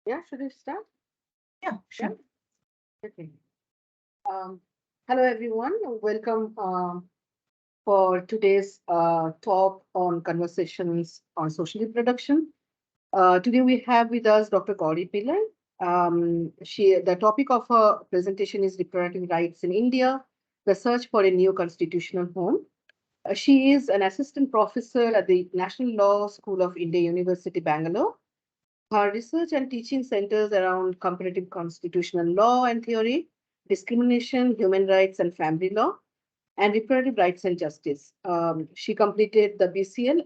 Yeah, should we start? Yeah, Yeah. sure. Okay. Um, Hello everyone. Welcome for today's talk on conversations on social reproduction. Today we have with us Dr. Gauri Pillai. The topic of her presentation is reproductive rights in India: the search for a new constitutional home. She is an assistant professor at the National Law School of India, University, Bangalore. Her research and teaching centers around comparative constitutional law and theory, discrimination, human rights and family law, and reproductive rights and justice. She completed the BCL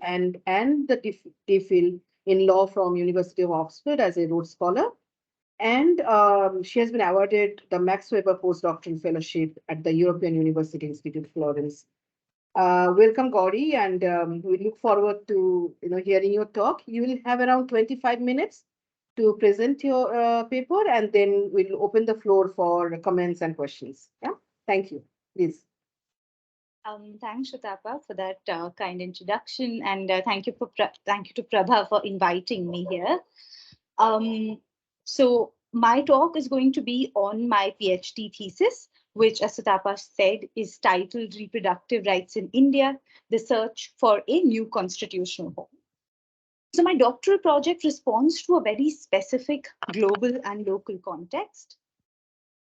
and the DPhil in law from University of Oxford as a Rhodes Scholar. And she has been awarded the Max Weber Postdoctoral Fellowship at the European University Institute Florence. Welcome, Gauri, and we look forward to hearing your talk. You will have around 25 minutes to present your paper, and then we'll open the floor for comments and questions. Yeah, thank you. Please. Thanks, Shatapa, for that kind introduction, and thank you to Prabha for inviting me here. So my talk is going to be on my PhD thesis, which, as Shatapa said, is titled "Reproductive Rights in India: The Search for a New Constitutional Home." So my doctoral project responds to a very specific global and local context.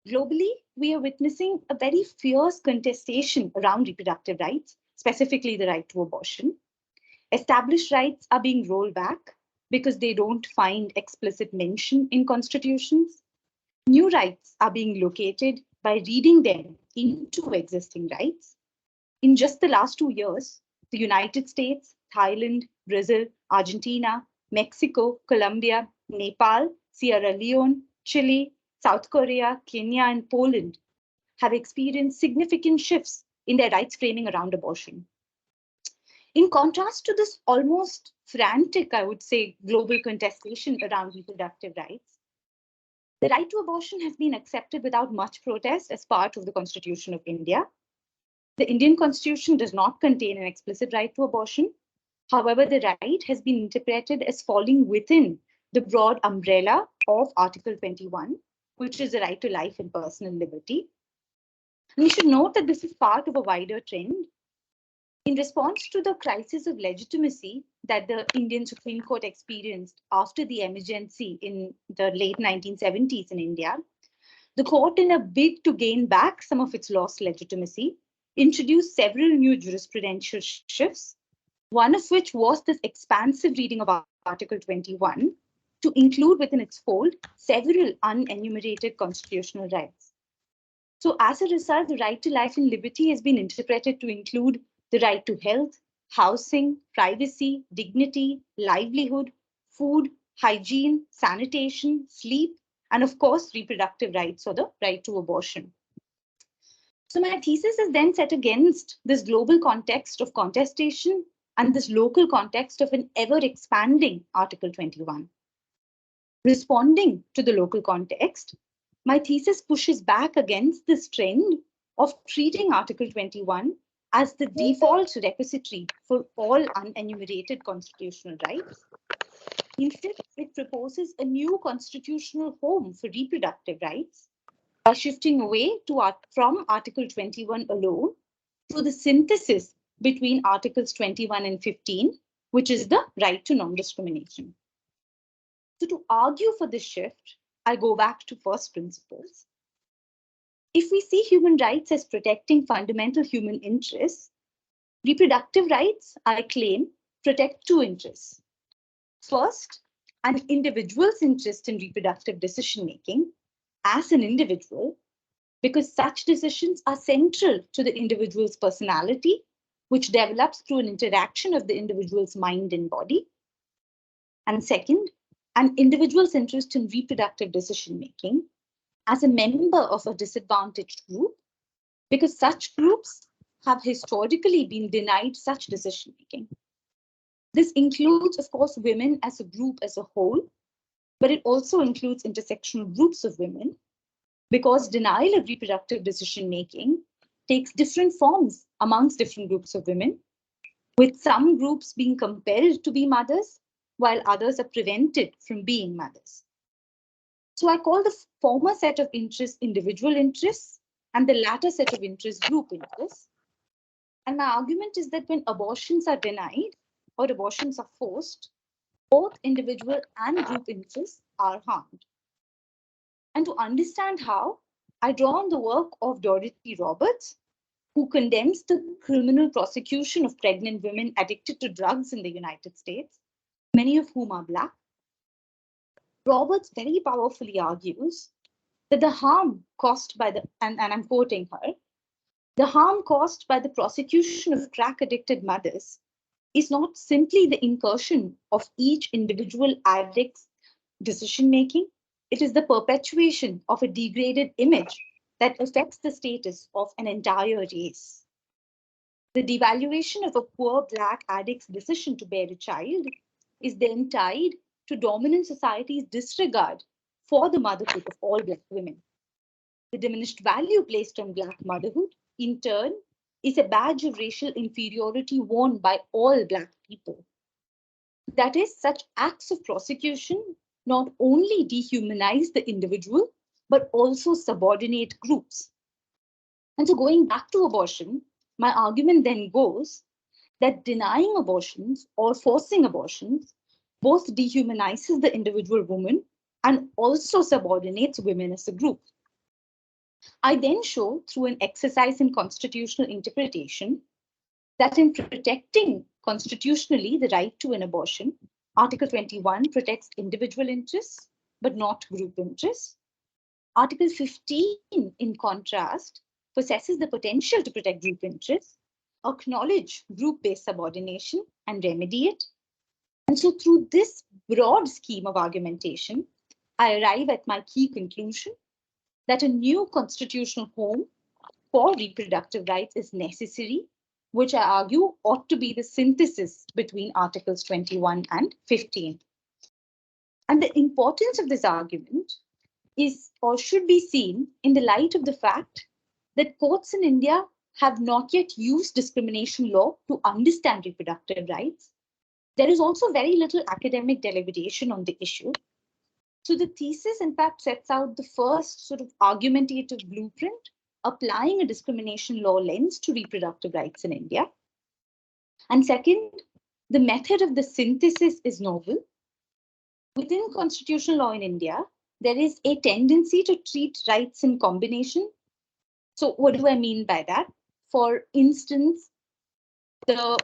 Globally, we are witnessing a very fierce contestation around reproductive rights, specifically the right to abortion. Established rights are being rolled back because they don't find explicit mention in constitutions. New rights are being located by reading them into existing rights. In just the last 2 years, the United States, Thailand, Brazil, Argentina, Mexico, Colombia, Nepal, Sierra Leone, Chile, South Korea, Kenya, and Poland have experienced significant shifts in their rights framing around abortion. In contrast to this almost frantic, I would say, global contestation around reproductive rights, the right to abortion has been accepted without much protest as part of the Constitution of India. The Indian Constitution does not contain an explicit right to abortion. However, the right has been interpreted as falling within the broad umbrella of Article 21, which is the right to life and personal liberty. And we should note that this is part of a wider trend. In response to the crisis of legitimacy that the Indian Supreme Court experienced after the emergency in the late 1970s in India, the court, in a bid to gain back some of its lost legitimacy, introduced several new jurisprudential shifts, one of which was this expansive reading of Article 21 to include within its fold several unenumerated constitutional rights. So as a result, the right to life and liberty has been interpreted to include the right to health, housing, privacy, dignity, livelihood, food, hygiene, sanitation, sleep, and of course, reproductive rights or the right to abortion. So my thesis is then set against this global context of contestation and this local context of an ever expanding Article 21. Responding to the local context, my thesis pushes back against this trend of treating Article 21 as the default repository for all unenumerated constitutional rights. Instead, it proposes a new constitutional home for reproductive rights by shifting away from Article 21 alone to the synthesis between Articles 21 and 15, which is the right to non-discrimination. So to argue for this shift, I go back to first principles. If we see human rights as protecting fundamental human interests, reproductive rights, I claim, protect two interests. First, an individual's interest in reproductive decision-making as an individual, because such decisions are central to the individual's personality, which develops through an interaction of the individual's mind and body. And second, an individual's interest in reproductive decision-making as a member of a disadvantaged group, because such groups have historically been denied such decision-making. This includes, of course, women as a group as a whole, but it also includes intersectional groups of women, because denial of reproductive decision-making takes different forms amongst different groups of women, with some groups being compelled to be mothers, while others are prevented from being mothers. So I call the former set of interests individual interests and the latter set of interests group interests. And my argument is that when abortions are denied or abortions are forced, both individual and group interests are harmed. And to understand how, I draw on the work of Dorothy Roberts, who condemns the criminal prosecution of pregnant women addicted to drugs in the United States, many of whom are Black. Roberts very powerfully argues that the harm caused by and I'm quoting her, the harm caused by the prosecution of crack addicted mothers is not simply the incursion of each individual addict's decision making, it is the perpetuation of a degraded image that affects the status of an entire race. The devaluation of a poor Black addict's decision to bear a child is then tied to dominant society's disregard for the motherhood of all Black women. The diminished value placed on Black motherhood, in turn, is a badge of racial inferiority worn by all Black people. That is, such acts of prosecution not only dehumanize the individual, but also subordinate groups. And so, going back to abortion, my argument then goes that denying abortions or forcing abortions both dehumanizes the individual woman and also subordinates women as a group. I then show through an exercise in constitutional interpretation that in protecting constitutionally the right to an abortion, Article 21 protects individual interests, but not group interests. Article 15, in contrast, possesses the potential to protect group interests, acknowledge group-based subordination, and remedy it. And so through this broad scheme of argumentation, I arrive at my key conclusion that a new constitutional home for reproductive rights is necessary, which I argue ought to be the synthesis between Articles 21 and 15. And the importance of this argument is or should be seen in the light of the fact that courts in India have not yet used discrimination law to understand reproductive rights. There is also very little academic deliberation on the issue. So the thesis, in fact, sets out the first sort of argumentative blueprint applying a discrimination law lens to reproductive rights in India. And second, the method of the synthesis is novel. Within constitutional law in India, there is a tendency to treat rights in combination. So what do I mean by that? For instance, the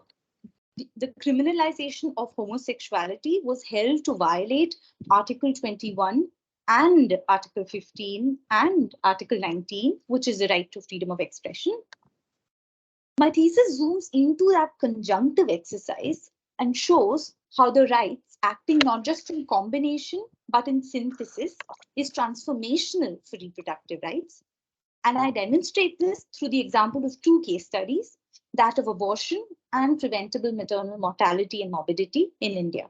criminalization of homosexuality was held to violate Article 21 and Article 15 and Article 19, which is the right to freedom of expression. My thesis zooms into that conjunctive exercise and shows how the rights acting not just in combination, but in synthesis is transformational for reproductive rights. And I demonstrate this through the example of two case studies, that of abortion and preventable maternal mortality and morbidity in India.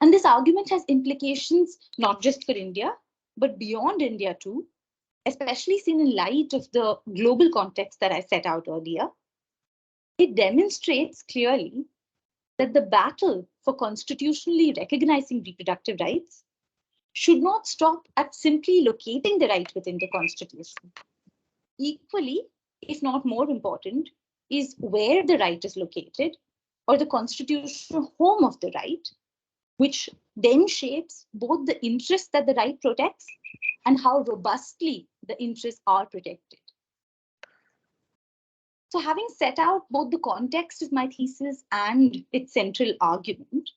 And this argument has implications not just for India, but beyond India too, especially seen in light of the global context that I set out earlier. It demonstrates clearly that the battle for constitutionally recognizing reproductive rights should not stop at simply locating the right within the Constitution. Equally, if not more important, is where the right is located, or the constitutional home of the right, which then shapes both the interests that the right protects and how robustly the interests are protected. So having set out both the context of my thesis and its central argument,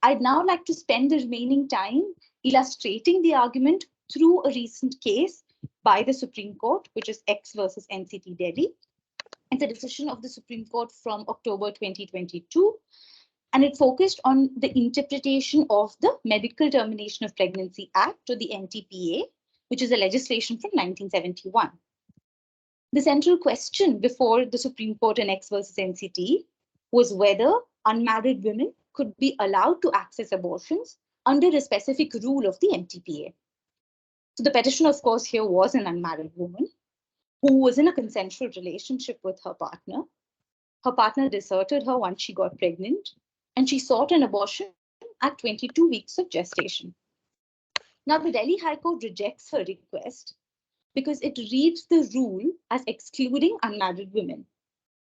I'd now like to spend the remaining time illustrating the argument through a recent case by the Supreme Court, which is X versus NCT Delhi. It's a decision of the Supreme Court from October 2022, and it focused on the interpretation of the Medical Termination of Pregnancy Act, or the NTPA, which is a legislation from 1971. The central question before the Supreme Court in X versus NCT was whether unmarried women could be allowed to access abortions under a specific rule of the NTPA. So the petitioner, of course, here was an unmarried woman who was in a consensual relationship with her partner. Her partner deserted her once she got pregnant, and she sought an abortion at 22 weeks of gestation. Now, the Delhi High Court rejects her request because it reads the rule as excluding unmarried women.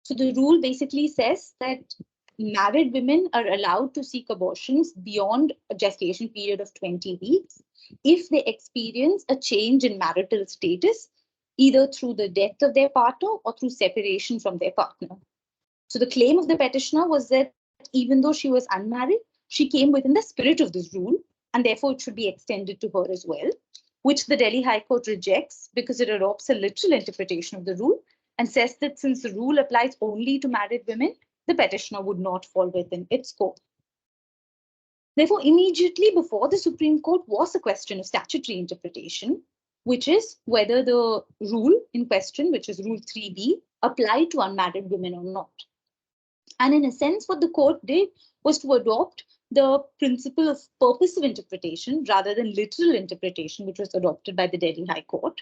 So the rule basically says that married women are allowed to seek abortions beyond a gestation period of 20 weeks if they experience a change in marital status, either through the death of their partner or through separation from their partner. So the claim of the petitioner was that even though she was unmarried, she came within the spirit of this rule, and therefore it should be extended to her as well, which the Delhi High Court rejects because it adopts a literal interpretation of the rule and says that since the rule applies only to married women, the petitioner would not fall within its scope. Therefore, immediately before the Supreme Court was a question of statutory interpretation, which is whether the rule in question, which is Rule 3B, applied to unmarried women or not. And in a sense, what the court did was to adopt the principle of purposive interpretation rather than literal interpretation, which was adopted by the Delhi High Court.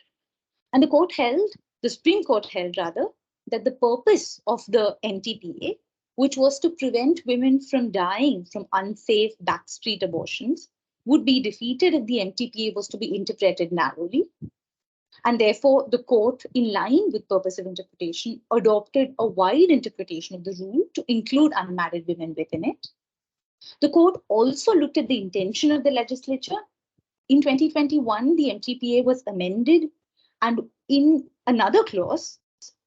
And the Supreme Court held rather, that the purpose of the NTPA, which was to prevent women from dying from unsafe backstreet abortions, would be defeated if the NTPA was to be interpreted narrowly. And therefore, the court, in line with purposive interpretation, adopted a wide interpretation of the rule to include unmarried women within it. The court also looked at the intention of the legislature. In 2021, the MTPA was amended, and in another clause,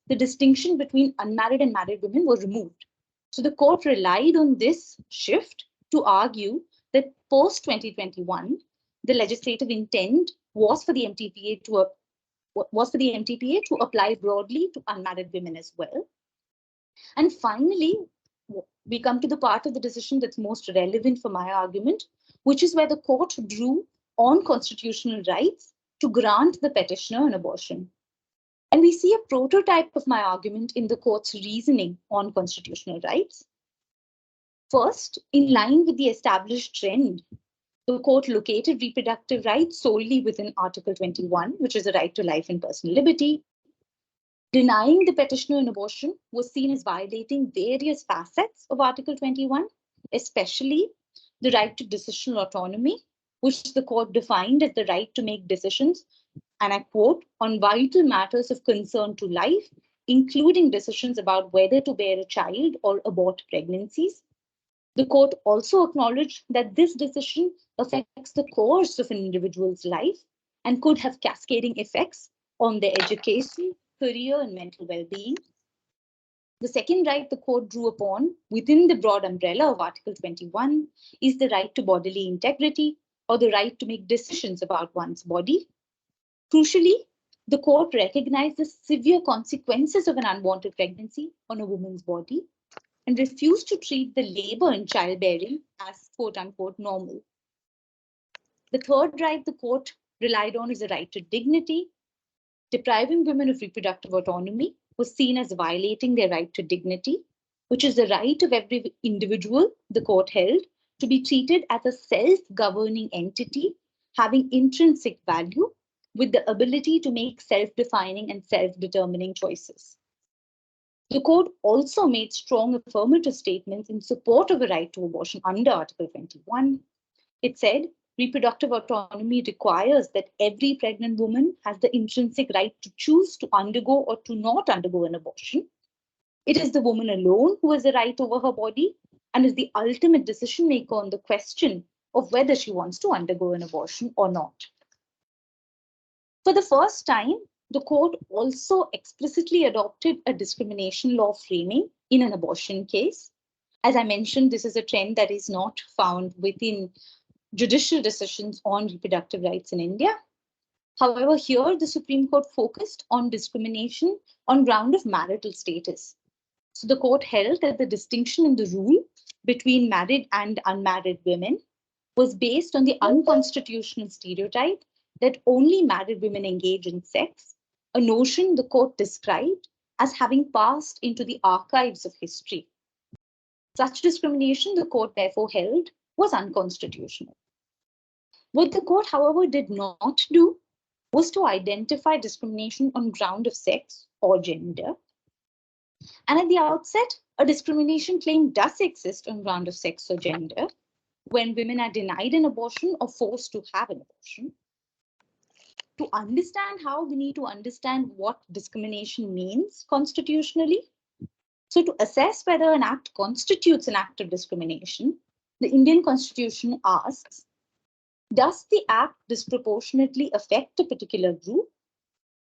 the distinction between unmarried and married women was removed. So the court relied on this shift to argue that post 2021, the legislative intent was for the MTPA to apply broadly to unmarried women as well. And finally, we come to the part of the decision that's most relevant for my argument, which is where the court drew on constitutional rights to grant the petitioner an abortion. And we see a prototype of my argument in the court's reasoning on constitutional rights. First, in line with the established trend, the court located reproductive rights solely within Article 21, which is the right to life and personal liberty. Denying the petitioner an abortion was seen as violating various facets of Article 21, especially the right to decisional autonomy, which the court defined as the right to make decisions, and I quote, on vital matters of concern to life, including decisions about whether to bear a child or abort pregnancies. The court also acknowledged that this decision affects the course of an individual's life and could have cascading effects on their education, career, and mental well-being. The second right the court drew upon within the broad umbrella of Article 21 is the right to bodily integrity, or the right to make decisions about one's body. Crucially, the court recognized the severe consequences of an unwanted pregnancy on a woman's body and refused to treat the labor in childbearing as quote unquote normal. The third right the court relied on is the right to dignity. Depriving women of reproductive autonomy was seen as violating their right to dignity, which is the right of every individual, the court held, to be treated as a self-governing entity having intrinsic value with the ability to make self-defining and self-determining choices. The court also made strong affirmative statements in support of a right to abortion under Article 21. It said, reproductive autonomy requires that every pregnant woman has the intrinsic right to choose to undergo or to not undergo an abortion. It is the woman alone who has the right over her body and is the ultimate decision maker on the question of whether she wants to undergo an abortion or not. For the first time, the court also explicitly adopted a discrimination law framing in an abortion case. As I mentioned, this is a trend that is not found within judicial decisions on reproductive rights in India. However, here the Supreme Court focused on discrimination on ground of marital status. So the court held that the distinction in the rule between married and unmarried women was based on the unconstitutional stereotype that only married women engage in sex, a notion the court described as having passed into the archives of history. Such discrimination, the court therefore held, was unconstitutional. What the court, however, did not do was to identify discrimination on ground of sex or gender. And at the outset, a discrimination claim does exist on ground of sex or gender. when women are denied an abortion or forced to have an abortion. To understand how, we need to understand what discrimination means constitutionally. So to assess whether an act constitutes an act of discrimination, the Indian Constitution asks, does the act disproportionately affect a particular group?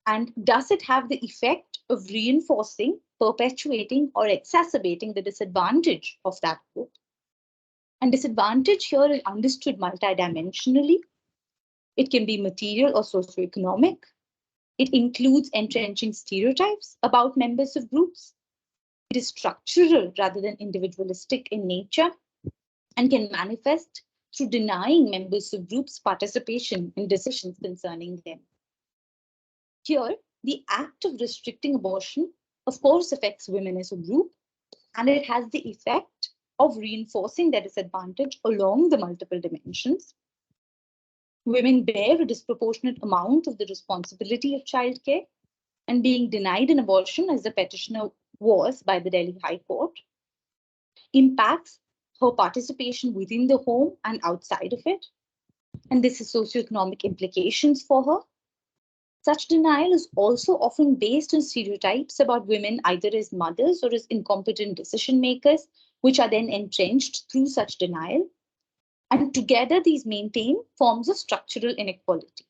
And does it have the effect of reinforcing, perpetuating, or exacerbating the disadvantage of that group? And disadvantage here is understood multidimensionally. It can be material or socioeconomic. It includes entrenching stereotypes about members of groups. It is structural rather than individualistic in nature and can manifest through denying members of groups participation in decisions concerning them. Here, the act of restricting abortion, of course, affects women as a group, and it has the effect of reinforcing their disadvantage along the multiple dimensions. Women bear a disproportionate amount of the responsibility of childcare, and being denied an abortion, as the petitioner was by the Delhi High Court, impacts her participation within the home and outside of it. And this has socioeconomic implications for her. Such denial is also often based on stereotypes about women either as mothers or as incompetent decision makers, which are then entrenched through such denial. And together, these maintain forms of structural inequality.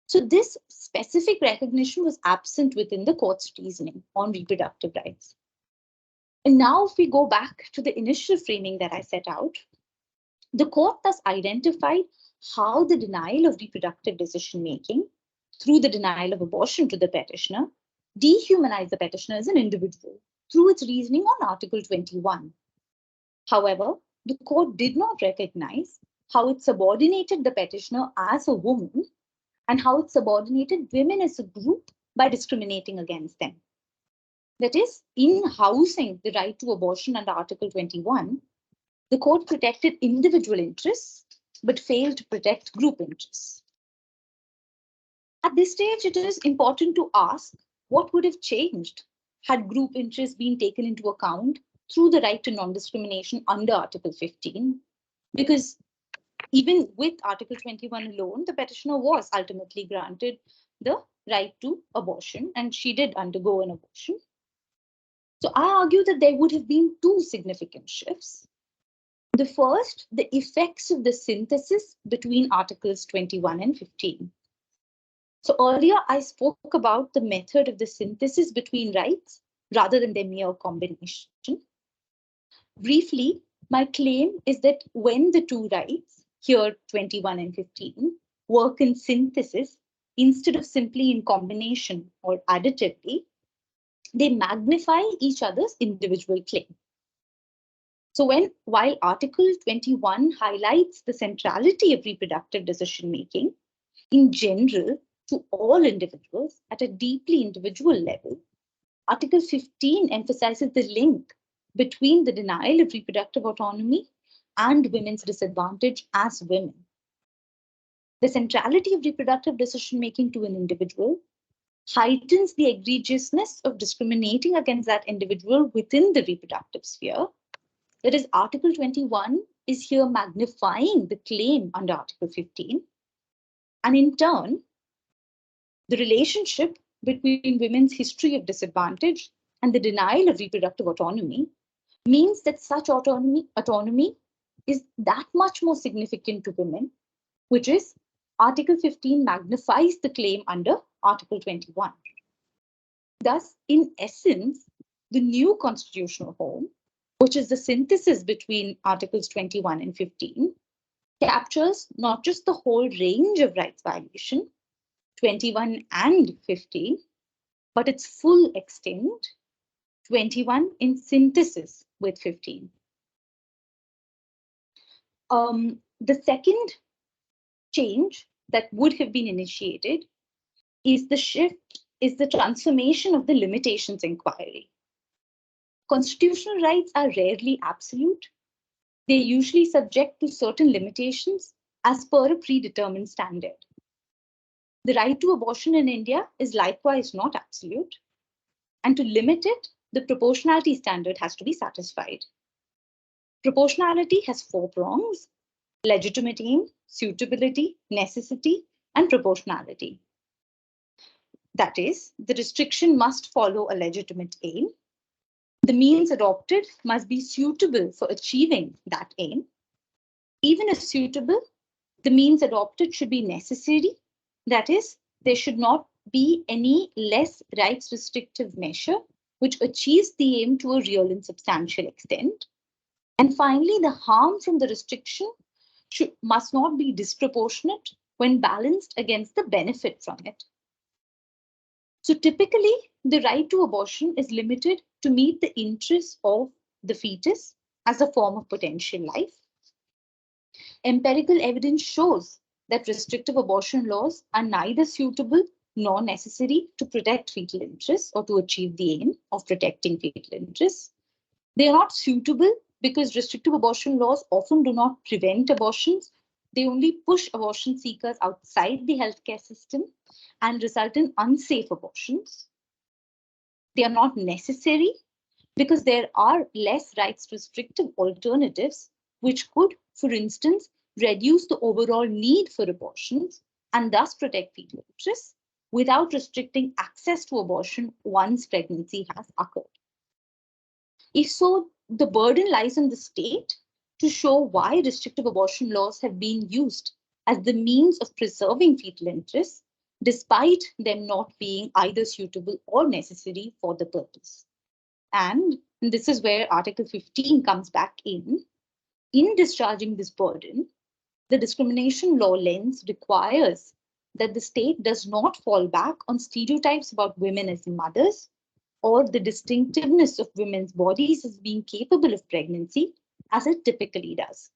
So this specific recognition was absent within the court's reasoning on reproductive rights. And now, if we go back to the initial framing that I set out, the court thus identified how the denial of reproductive decision making through the denial of abortion to the petitioner dehumanized the petitioner as an individual through its reasoning on Article 21. However, the court did not recognize how it subordinated the petitioner as a woman and how it subordinated women as a group by discriminating against them. That is, in housing the right to abortion under Article 21, the court protected individual interests but failed to protect group interests. At this stage, it is important to ask what would have changed had group interests been taken into account through the right to non-discrimination under Article 15, because even with Article 21 alone, the petitioner was ultimately granted the right to abortion, and she did undergo an abortion. So I argue that there would have been two significant shifts. The first, the effects of the synthesis between Articles 21 and 15. So earlier, I spoke about the method of the synthesis between rights rather than their mere combination. Briefly, my claim is that when the two rights, here 21 and 15, work in synthesis instead of simply in combination or additively, they magnify each other's individual claim. So while Article 21 highlights the centrality of reproductive decision making in general to all individuals at a deeply individual level, Article 15 emphasizes the link between the denial of reproductive autonomy and women's disadvantage as women. The centrality of reproductive decision making to an individual heightens the egregiousness of discriminating against that individual within the reproductive sphere. That is, Article 21 is here magnifying the claim under Article 15. And in turn, the relationship between women's history of disadvantage and the denial of reproductive autonomy means that such autonomy is that much more significant to women, which is Article 15 magnifies the claim under Article 21. Thus, in essence, the new constitutional home, which is the synthesis between Articles 21 and 15, captures not just the whole range of rights violation, 21 and 15, but its full extent, 21 in synthesis with 15. The second change that would have been initiated is the transformation of the limitations inquiry. Constitutional rights are rarely absolute. They're usually subject to certain limitations as per a predetermined standard. The right to abortion in India is likewise not absolute, and to limit it, the proportionality standard has to be satisfied. Proportionality has four prongs: legitimate aim, suitability, necessity, and proportionality. That is, the restriction must follow a legitimate aim. The means adopted must be suitable for achieving that aim. Even if suitable, the means adopted should be necessary. That is, there should not be any less rights restrictive measure which achieves the aim to a real and substantial extent. And finally, the harm from the restriction must not be disproportionate when balanced against the benefit from it. So typically, the right to abortion is limited to meet the interests of the fetus as a form of potential life. Empirical evidence shows that restrictive abortion laws are neither suitable nor necessary to protect fetal interests or to achieve the aim of protecting fetal interests. They are not suitable because restrictive abortion laws often do not prevent abortions. They only push abortion seekers outside the healthcare system and result in unsafe abortions. They are not necessary because there are less rights restrictive alternatives, which could, for instance, reduce the overall need for abortions and thus protect fetal interests without restricting access to abortion once pregnancy has occurred. If so, the burden lies on the state to show why restrictive abortion laws have been used as the means of preserving fetal interests, despite them not being either suitable or necessary for the purpose. And this is where Article 15 comes back in. In discharging this burden, the discrimination law lens requires that the state does not fall back on stereotypes about women as mothers or the distinctiveness of women's bodies as being capable of pregnancy, as it typically does.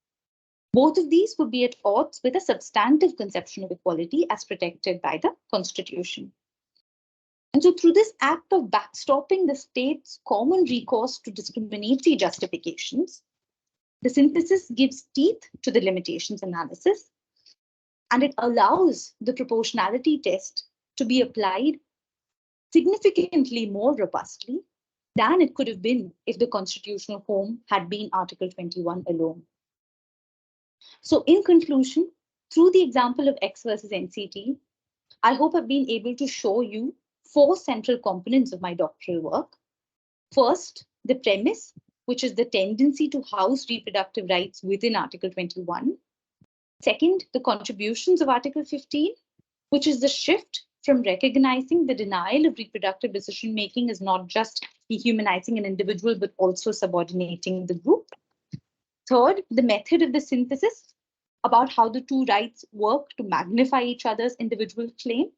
Both of these would be at odds with a substantive conception of equality as protected by the Constitution. And so through this act of backstopping the state's common recourse to discriminatory justifications, the synthesis gives teeth to the limitations analysis, and it allows the proportionality test to be applied significantly more robustly than it could have been if the constitutional home had been Article 21 alone. So in conclusion, through the example of X versus NCT, I hope I've been able to show you four central components of my doctoral work. First, the premise, which is the tendency to house reproductive rights within Article 21. Second, the contributions of Article 15, which is the shift from recognizing the denial of reproductive decision-making as not just dehumanizing an individual, but also subordinating the group. Third, the method of the synthesis, about how the two rights work to magnify each other's individual claim.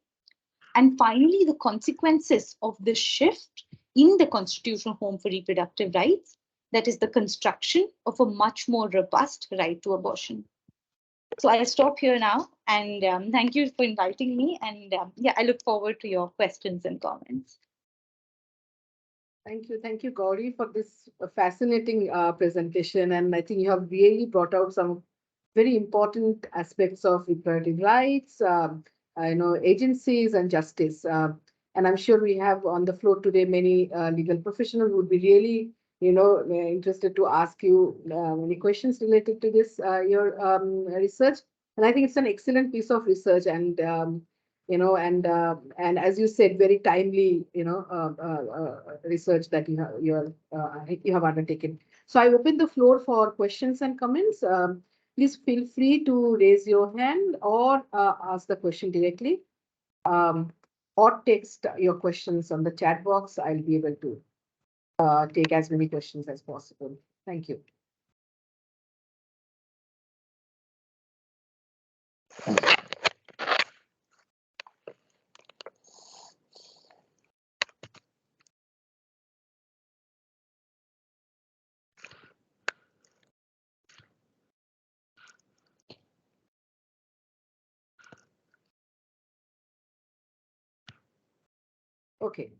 And finally, the consequences of this shift in the constitutional home for reproductive rights, that is the construction of a much more robust right to abortion. So I'll stop here now, and thank you for inviting me. And yeah, I look forward to your questions and comments. Thank you, Gauri, for this fascinating presentation. And I think you have really brought out some very important aspects of reproductive rights, agencies and justice. And I'm sure we have on the floor today many legal professionals who would be really, interested to ask you many questions related to this your research. And I think it's an excellent piece of research, and and as you said, very timely, research that you have undertaken. So I open the floor for questions and comments. Please feel free to raise your hand or ask the question directly, or text your questions on the chat box. I'll be able to take as many questions as possible. Thank you. Okay.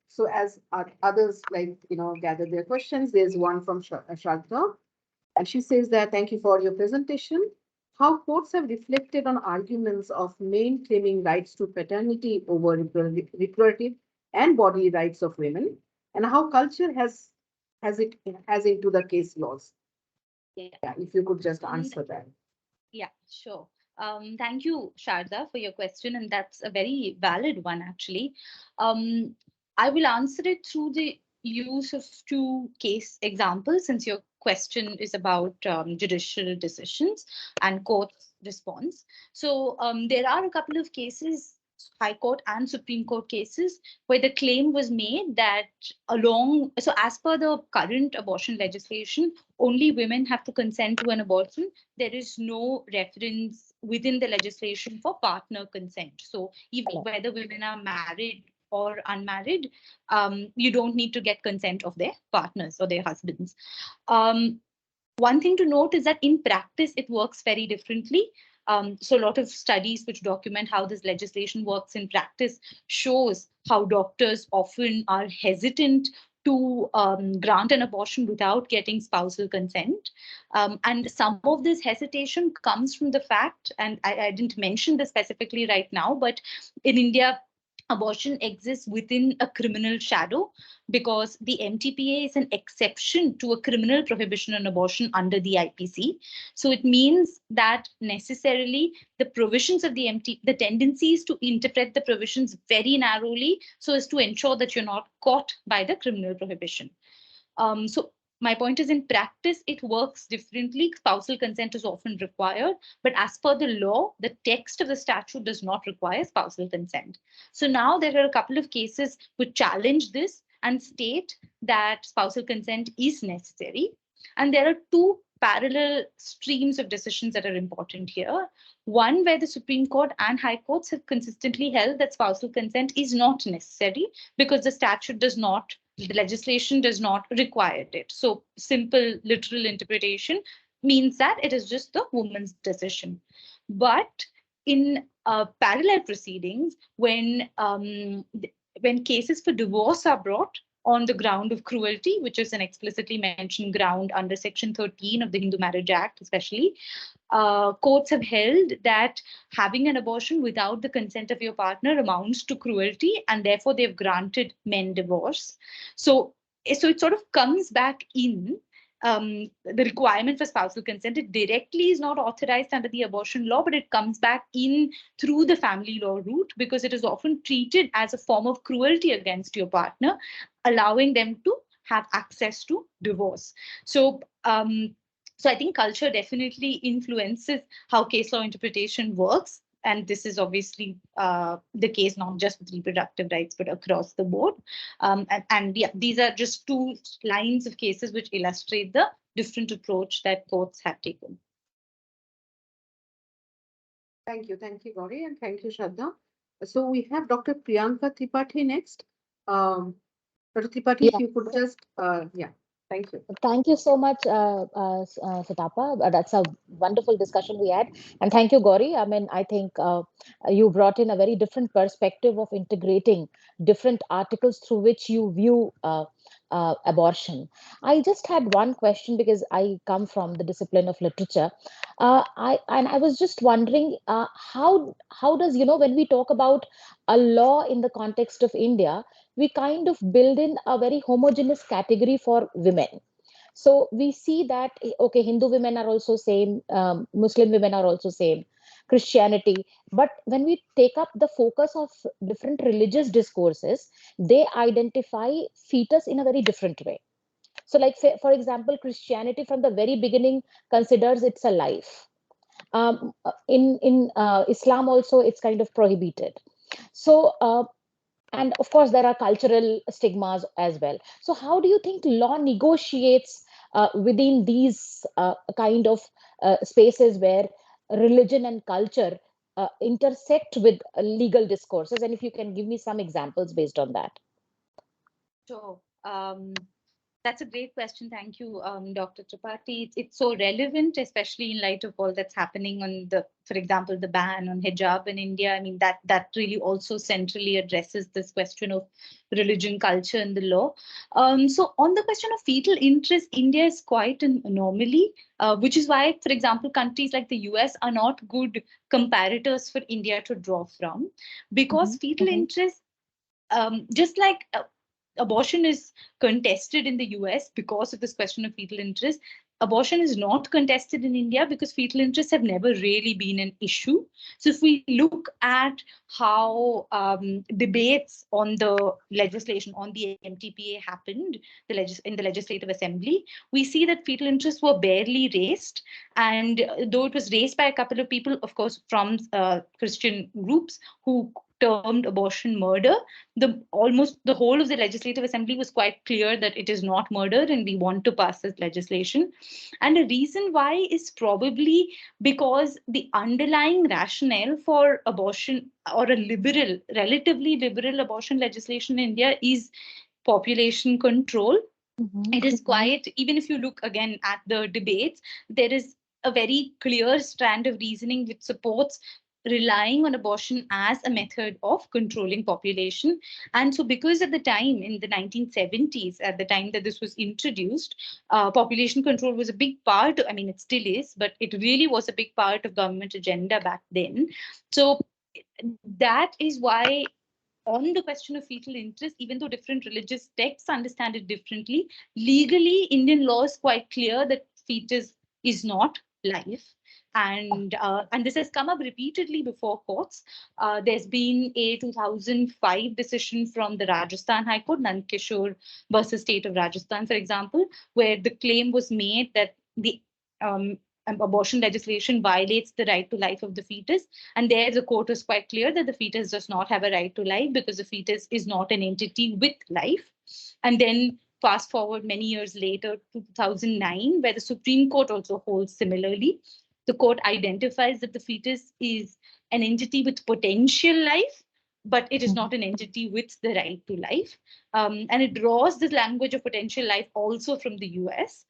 So as others gather their questions, there's one from Shraddha, and she says that thank you for your presentation. How courts have reflected on arguments of men claiming rights to paternity over reproductive and bodily rights of women, and how culture has it into the case laws. Yeah, if you could just answer that. Yeah, sure. Thank you, Sharda, for your question, and that's a very valid one, actually. Um, I will answer it through the use of two case examples, since your question is about judicial decisions and court response. So there are a couple of cases, High Court and Supreme Court cases, where the claim was made that so as per the current abortion legislation, only women have to consent to an abortion. There is no reference within the legislation for partner consent. So even Hello. whether women are married or unmarried, you don't need to get consent of their partners or their husbands. Um, One thing to note is that in practice, it works very differently. So a lot of studies which document how this legislation works in practice shows how doctors often are hesitant to grant an abortion without getting spousal consent. And some of this hesitation comes from the fact, and I didn't mention this specifically right now, but in India, abortion exists within a criminal shadow because the MTPA is an exception to a criminal prohibition on abortion under the IPC. So it means that necessarily the provisions of the tendency is to interpret the provisions very narrowly so as to ensure that you're not caught by the criminal prohibition. So my point is, in practice, it works differently. Spousal consent is often required, but as per the law, the text of the statute does not require spousal consent. So now there are a couple of cases which challenge this and state that spousal consent is necessary. And there are two parallel streams of decisions that are important here. One, where the Supreme Court and High Courts have consistently held that spousal consent is not necessary because the statute does not, the legislation does not require it. So simple literal interpretation means that it is just the woman's decision. But in parallel proceedings, when cases for divorce are brought on the ground of cruelty, which is an explicitly mentioned ground under Section 13 of the Hindu Marriage Act, especially, courts have held that having an abortion without the consent of your partner amounts to cruelty, and therefore they've granted men divorce. So it sort of comes back in. The requirement for spousal consent, it directly is not authorized under the abortion law, but it comes back in through the family law route because it is often treated as a form of cruelty against your partner, allowing them to have access to divorce. So I think culture definitely influences how case law interpretation works. And this is obviously the case not just with reproductive rights, but across the board. And yeah, these are just two lines of cases which illustrate the different approach that courts have taken. Thank you, Gauri, and thank you, Shraddha. So we have Dr. Priyanka Tripathi next. Um, Dr. Tripathi, if Yeah, you could just, yeah, thank you. thank you so much, Satapa. That's a wonderful discussion we had. And thank you, Gauri. I mean, I think you brought in a very different perspective of integrating different articles through which you view abortion. I just had one question because I come from the discipline of literature. I was just wondering how does, when we talk about a law in the context of India, we kind of build in a very homogeneous category for women. So we see that, okay, Hindu women are also same, Muslim women are also same, Christianity. But when we take up the focus of different religious discourses, they identify fetus in a very different way. So, like, for example, Christianity from the very beginning considers it's a life. In Islam also, it's kind of prohibited. So, and of course there are cultural stigmas as well. So how do you think law negotiates within these kind of spaces where religion and culture intersect with legal discourses, and if you can give me some examples based on that. So that's a great question. Thank you, Dr. Tripathi. It's so relevant, especially in light of all that's happening on for example, the ban on hijab in India. I mean, that really also centrally addresses this question of religion, culture, and the law. So on the question of fetal interest, India is quite an anomaly, which is why, for example, countries like the US are not good comparators for India to draw from, because Mhm, fetal mhm, interest, just like abortion is contested in the US because of this question of fetal interest, abortion is not contested in India because fetal interests have never really been an issue. So if we look at how debates on the legislation, on the MTPA happened in the Legislative Assembly, we see that fetal interests were barely raised. And though it was raised by a couple of people, of course, from Christian groups who termed abortion murder, almost the whole of the Legislative Assembly was quite clear that it is not murder and we want to pass this legislation. And the reason why is probably because the underlying rationale for abortion, or a relatively liberal abortion legislation in India, is population control. It is quite, even if you look again at the debates, there is a very clear strand of reasoning which supports relying on abortion as a method of controlling population. And so because at the time, in the 1970s, at the time that this was introduced, population control was a big part, I mean, it still is, but it really was a big part of government agenda back then. So that is why on the question of fetal interest, even though different religious texts understand it differently, legally, Indian law is quite clear that fetus is not life. And this has come up repeatedly before courts. There's been a 2005 decision from the Rajasthan High Court, Nand Kishore versus State of Rajasthan, for example, where the claim was made that the um, abortion legislation violates the right to life of the fetus. And there the court was quite clear that the fetus does not have a right to life because the fetus is not an entity with life. And then fast forward many years later to 2009, where the Supreme Court also holds similarly. The court identifies that the fetus is an entity with potential life, but it is not an entity with the right to life. And it draws this language of potential life also from the US,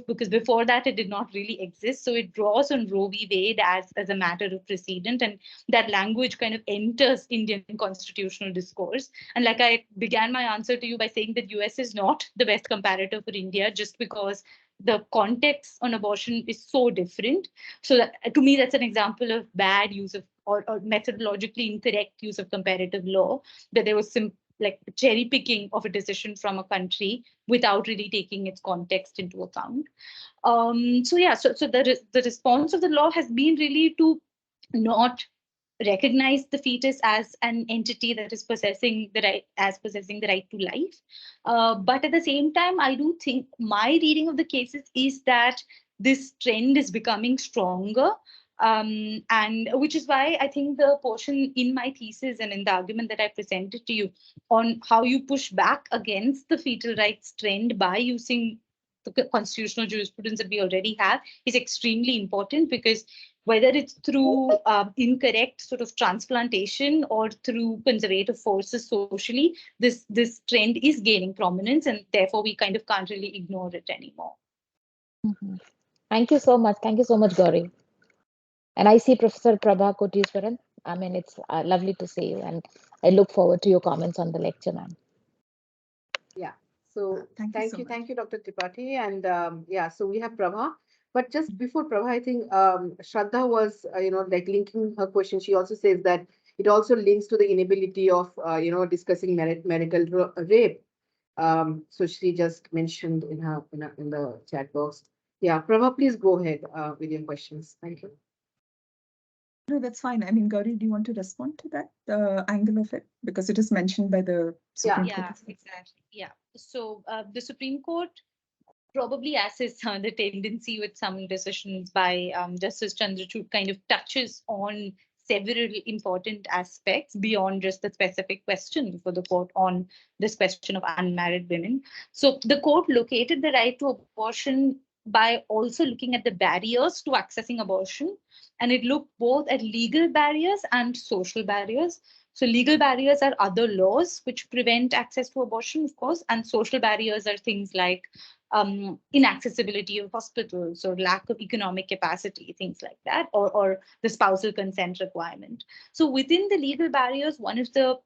because before that it did not really exist. So it draws on Roe v. Wade as a matter of precedent, and that language kind of enters Indian constitutional discourse. And like I began my answer to you by saying that US is not the best comparator for India, just because the context on abortion is so different. So that, to me, that's an example of bad use of, or methodologically incorrect use of comparative law, that there was some like cherry picking of a decision from a country without really taking its context into account. So yeah, so the response of the law has been really to not recognize the fetus as an entity that is possessing the right to life. But at the same time, I do think my reading of the cases is that this trend is becoming stronger. And which is why I think the portion in my thesis and in the argument that I presented to you on how you push back against the fetal rights trend by using the constitutional jurisprudence that we already have is extremely important, because whether it's through incorrect sort of transplantation or through conservative forces socially, this trend is gaining prominence, and therefore we kind of can't really ignore it anymore. Thank you so much. Thank you so much, Gauri. And I see Professor Prabha Koteeswaran. I mean, it's lovely to see you, and I look forward to your comments on the lecture, ma'am. Yeah. So Thank you, thank you, Dr. Tripathi. And yeah, so we have Prabha. But just before Prabha, I think Shraddha was, like linking her question. She also says that it also links to the inability of, discussing marital rape. So she just mentioned in the chat box. Yeah, Prabha, please go ahead with your questions. Thank you. No, that's fine. I mean, Gauri, do you want to respond to that, the angle of it? Because it is mentioned by the Supreme Court. Yeah, exactly. Yeah. So the Supreme Court, probably as is the tendency with some decisions by Justice Chandrachud, kind of touches on several important aspects beyond just the specific question for the court on this question of unmarried women. So the court located the right to abortion by also looking at the barriers to accessing abortion. And it looked both at legal barriers and social barriers. So legal barriers are other laws which prevent access to abortion, of course, and social barriers are things like inaccessibility of hospitals or lack of economic capacity, things like that, or the spousal consent requirement. So within the legal barriers, one of the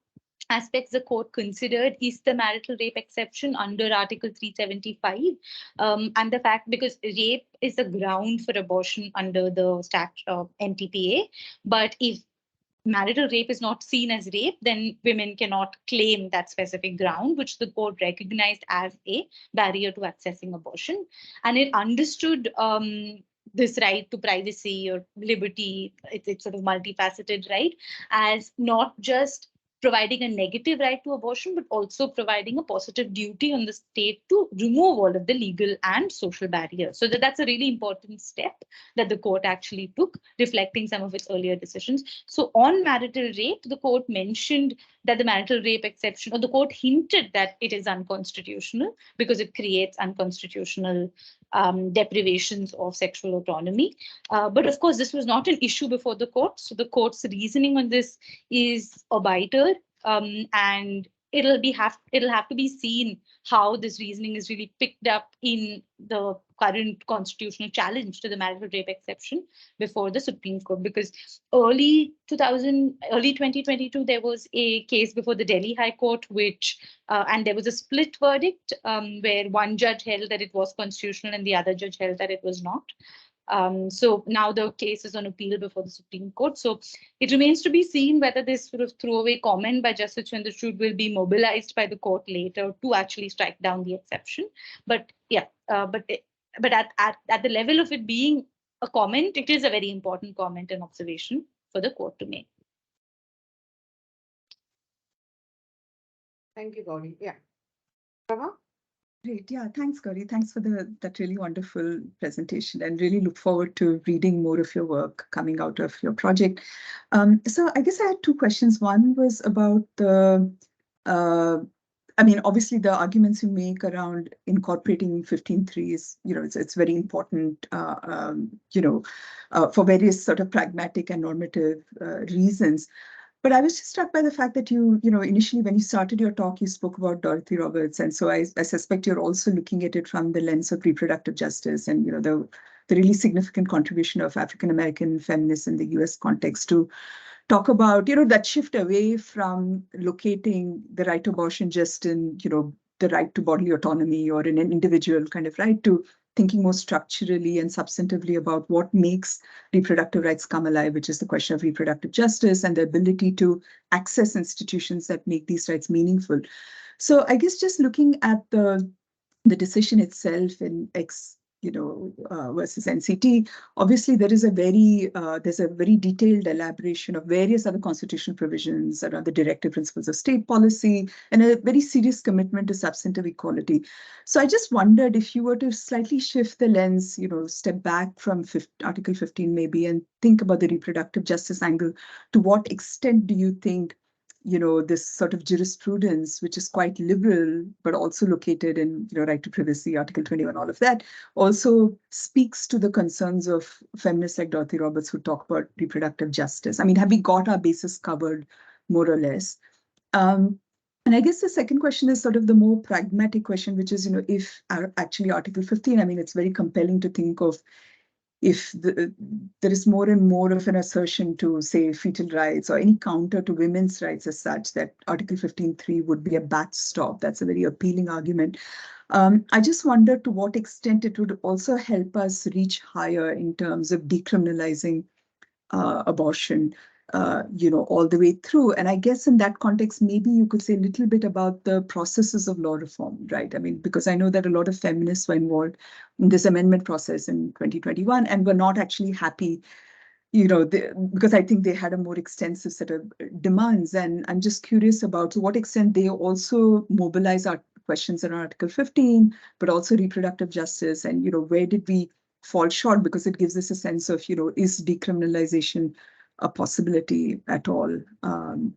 aspects the court considered is the marital rape exception under Article 375, and the fact because rape is a ground for abortion under the MTPA, but if marital rape is not seen as rape, then women cannot claim that specific ground, which the court recognized as a barrier to accessing abortion. And it understood this right to privacy or liberty, it's sort of multifaceted right, as not just providing a negative right to abortion, but also providing a positive duty on the state to remove all of the legal and social barriers. So that's a really important step that the court actually took, reflecting some of its earlier decisions. So on marital rape, the court mentioned that the marital rape exception, or the court hinted that it is unconstitutional because it creates unconstitutional deprivations of sexual autonomy. But of course, this was not an issue before the court. So the court's reasoning on this is obiter, and it'll have to be seen how this reasoning is really picked up in the current constitutional challenge to the marital rape exception before the Supreme Court. Because early 2022, there was a case before the Delhi High Court, and there was a split verdict where one judge held that it was constitutional and the other judge held that it was not. So now the case is on appeal before the Supreme Court. So it remains to be seen whether this sort of throwaway comment by Justice Chandrachud will be mobilized by the court later to actually strike down the exception. But yeah, but at the level of it being a comment, it is a very important comment and observation for the court to make. Thank you, Gauri. Yeah. Great. Yeah, thanks, Gauri. Thanks for that really wonderful presentation, and really look forward to reading more of your work coming out of your project. So I guess I had two questions. One was about obviously the arguments you make around incorporating 15.3 is, it's very important, for various sort of pragmatic and normative reasons. But I was just struck by the fact that initially when you started your talk, you spoke about Dorothy Roberts. And so I suspect you're also looking at it from the lens of reproductive justice and, the really significant contribution of African-American feminists in the US context to talk about, that shift away from locating the right to abortion just in, the right to bodily autonomy or in an individual kind of right, to thinking more structurally and substantively about what makes reproductive rights come alive, which is the question of reproductive justice and the ability to access institutions that make these rights meaningful. So I guess just looking at the decision itself in versus NCT, obviously there is there's a very detailed elaboration of various other constitutional provisions around the directive principles of state policy and a very serious commitment to substantive equality. So I just wondered if you were to slightly shift the lens, step back from Article 15 maybe and think about the reproductive justice angle, to what extent do you think this sort of jurisprudence, which is quite liberal, but also located in, right to privacy, Article 21, all of that, also speaks to the concerns of feminists like Dorothy Roberts who talk about reproductive justice? I mean, have we got our bases covered, more or less? And I guess the second question is sort of the more pragmatic question, which is, if actually Article 15, I mean, it's very compelling to think of if there is more and more of an assertion to, say, fetal rights or any counter to women's rights as such, that Article 15.3 would be a backstop. That's a very appealing argument. I just wonder to what extent it would also help us reach higher in terms of decriminalizing abortion, all the way through. And I guess in that context, maybe you could say a little bit about the processes of law reform, right? I mean, because I know that a lot of feminists were involved in this amendment process in 2021 and were not actually happy, because I think they had a more extensive set of demands. And I'm just curious about to what extent they also mobilize our questions around Article 15, but also reproductive justice. And, where did we fall short? Because it gives us a sense of, is decriminalization a possibility at all, in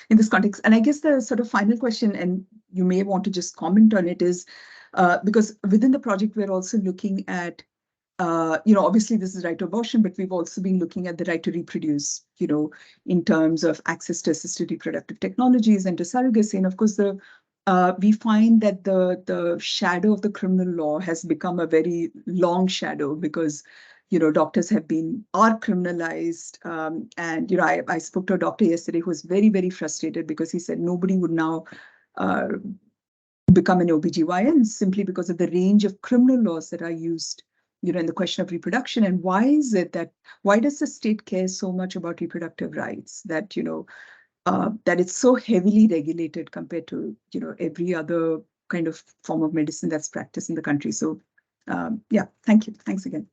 this context? And I guess the sort of final question, and you may want to just comment on it, is because within the project, we're also looking at, obviously this is right to abortion, but we've also been looking at the right to reproduce, in terms of access to assisted reproductive technologies and to surrogacy. And of course, we find that the shadow of the criminal law has become a very long shadow because doctors are criminalized. And, I spoke to a doctor yesterday who was very, very frustrated because he said nobody would now become an OBGYN simply because of the range of criminal laws that are used in the question of reproduction. And why is it that, why does the state care so much about reproductive rights that, that it's so heavily regulated compared to, every other kind of form of medicine that's practiced in the country? So, yeah, thank you. Thanks again.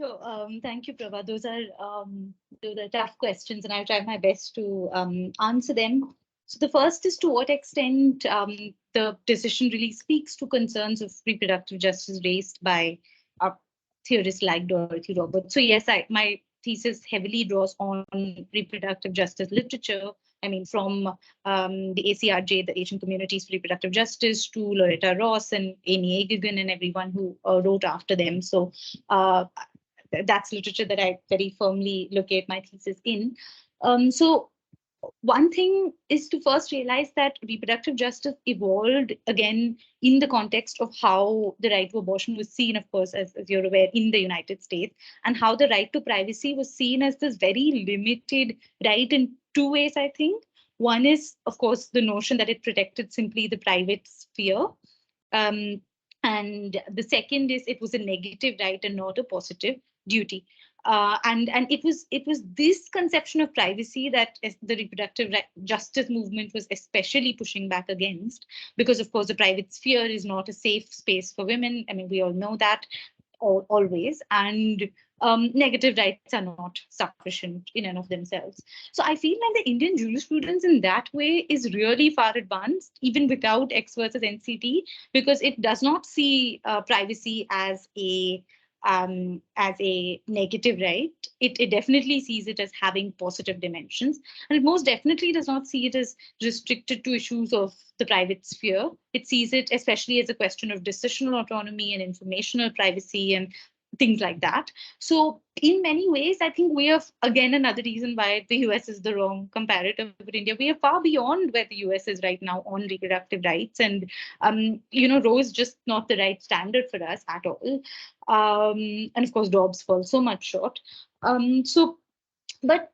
So thank you, Prabha. Those are tough questions, and I'll try my best to answer them. So the first is, to what extent the decision really speaks to concerns of reproductive justice raised by theorists like Dorothy Roberts. So yes, my thesis heavily draws on reproductive justice literature. I mean, from the ACRJ, the Asian Communities for Reproductive Justice, to Loretta Ross and Amy Agigan and everyone who wrote after them. So that's literature that I very firmly locate my thesis in. So one thing is to first realize that reproductive justice evolved again in the context of how the right to abortion was seen, of course, as you're aware, in the United States, and how the right to privacy was seen as this very limited right in two ways, I think. One is, of course, the notion that it protected simply the private sphere. And the second is it was a negative right and not a positive duty. And it was this conception of privacy that the reproductive justice movement was especially pushing back against, because of course the private sphere is not a safe space for women. I mean, we all know that always, and negative rights are not sufficient in and of themselves. So I feel like the Indian jurisprudence in that way is really far advanced, even without X versus NCT, because it does not see privacy as a negative right. It definitely sees it as having positive dimensions, and it most definitely does not see it as restricted to issues of the private sphere. It sees it especially as a question of decisional autonomy and informational privacy and things like that. So in many ways, I think we have, again, another reason why the US is the wrong comparator for India. We are far beyond where the US is right now on reproductive rights. And, Roe is just not the right standard for us at all. And of course, Dobbs falls so much short. But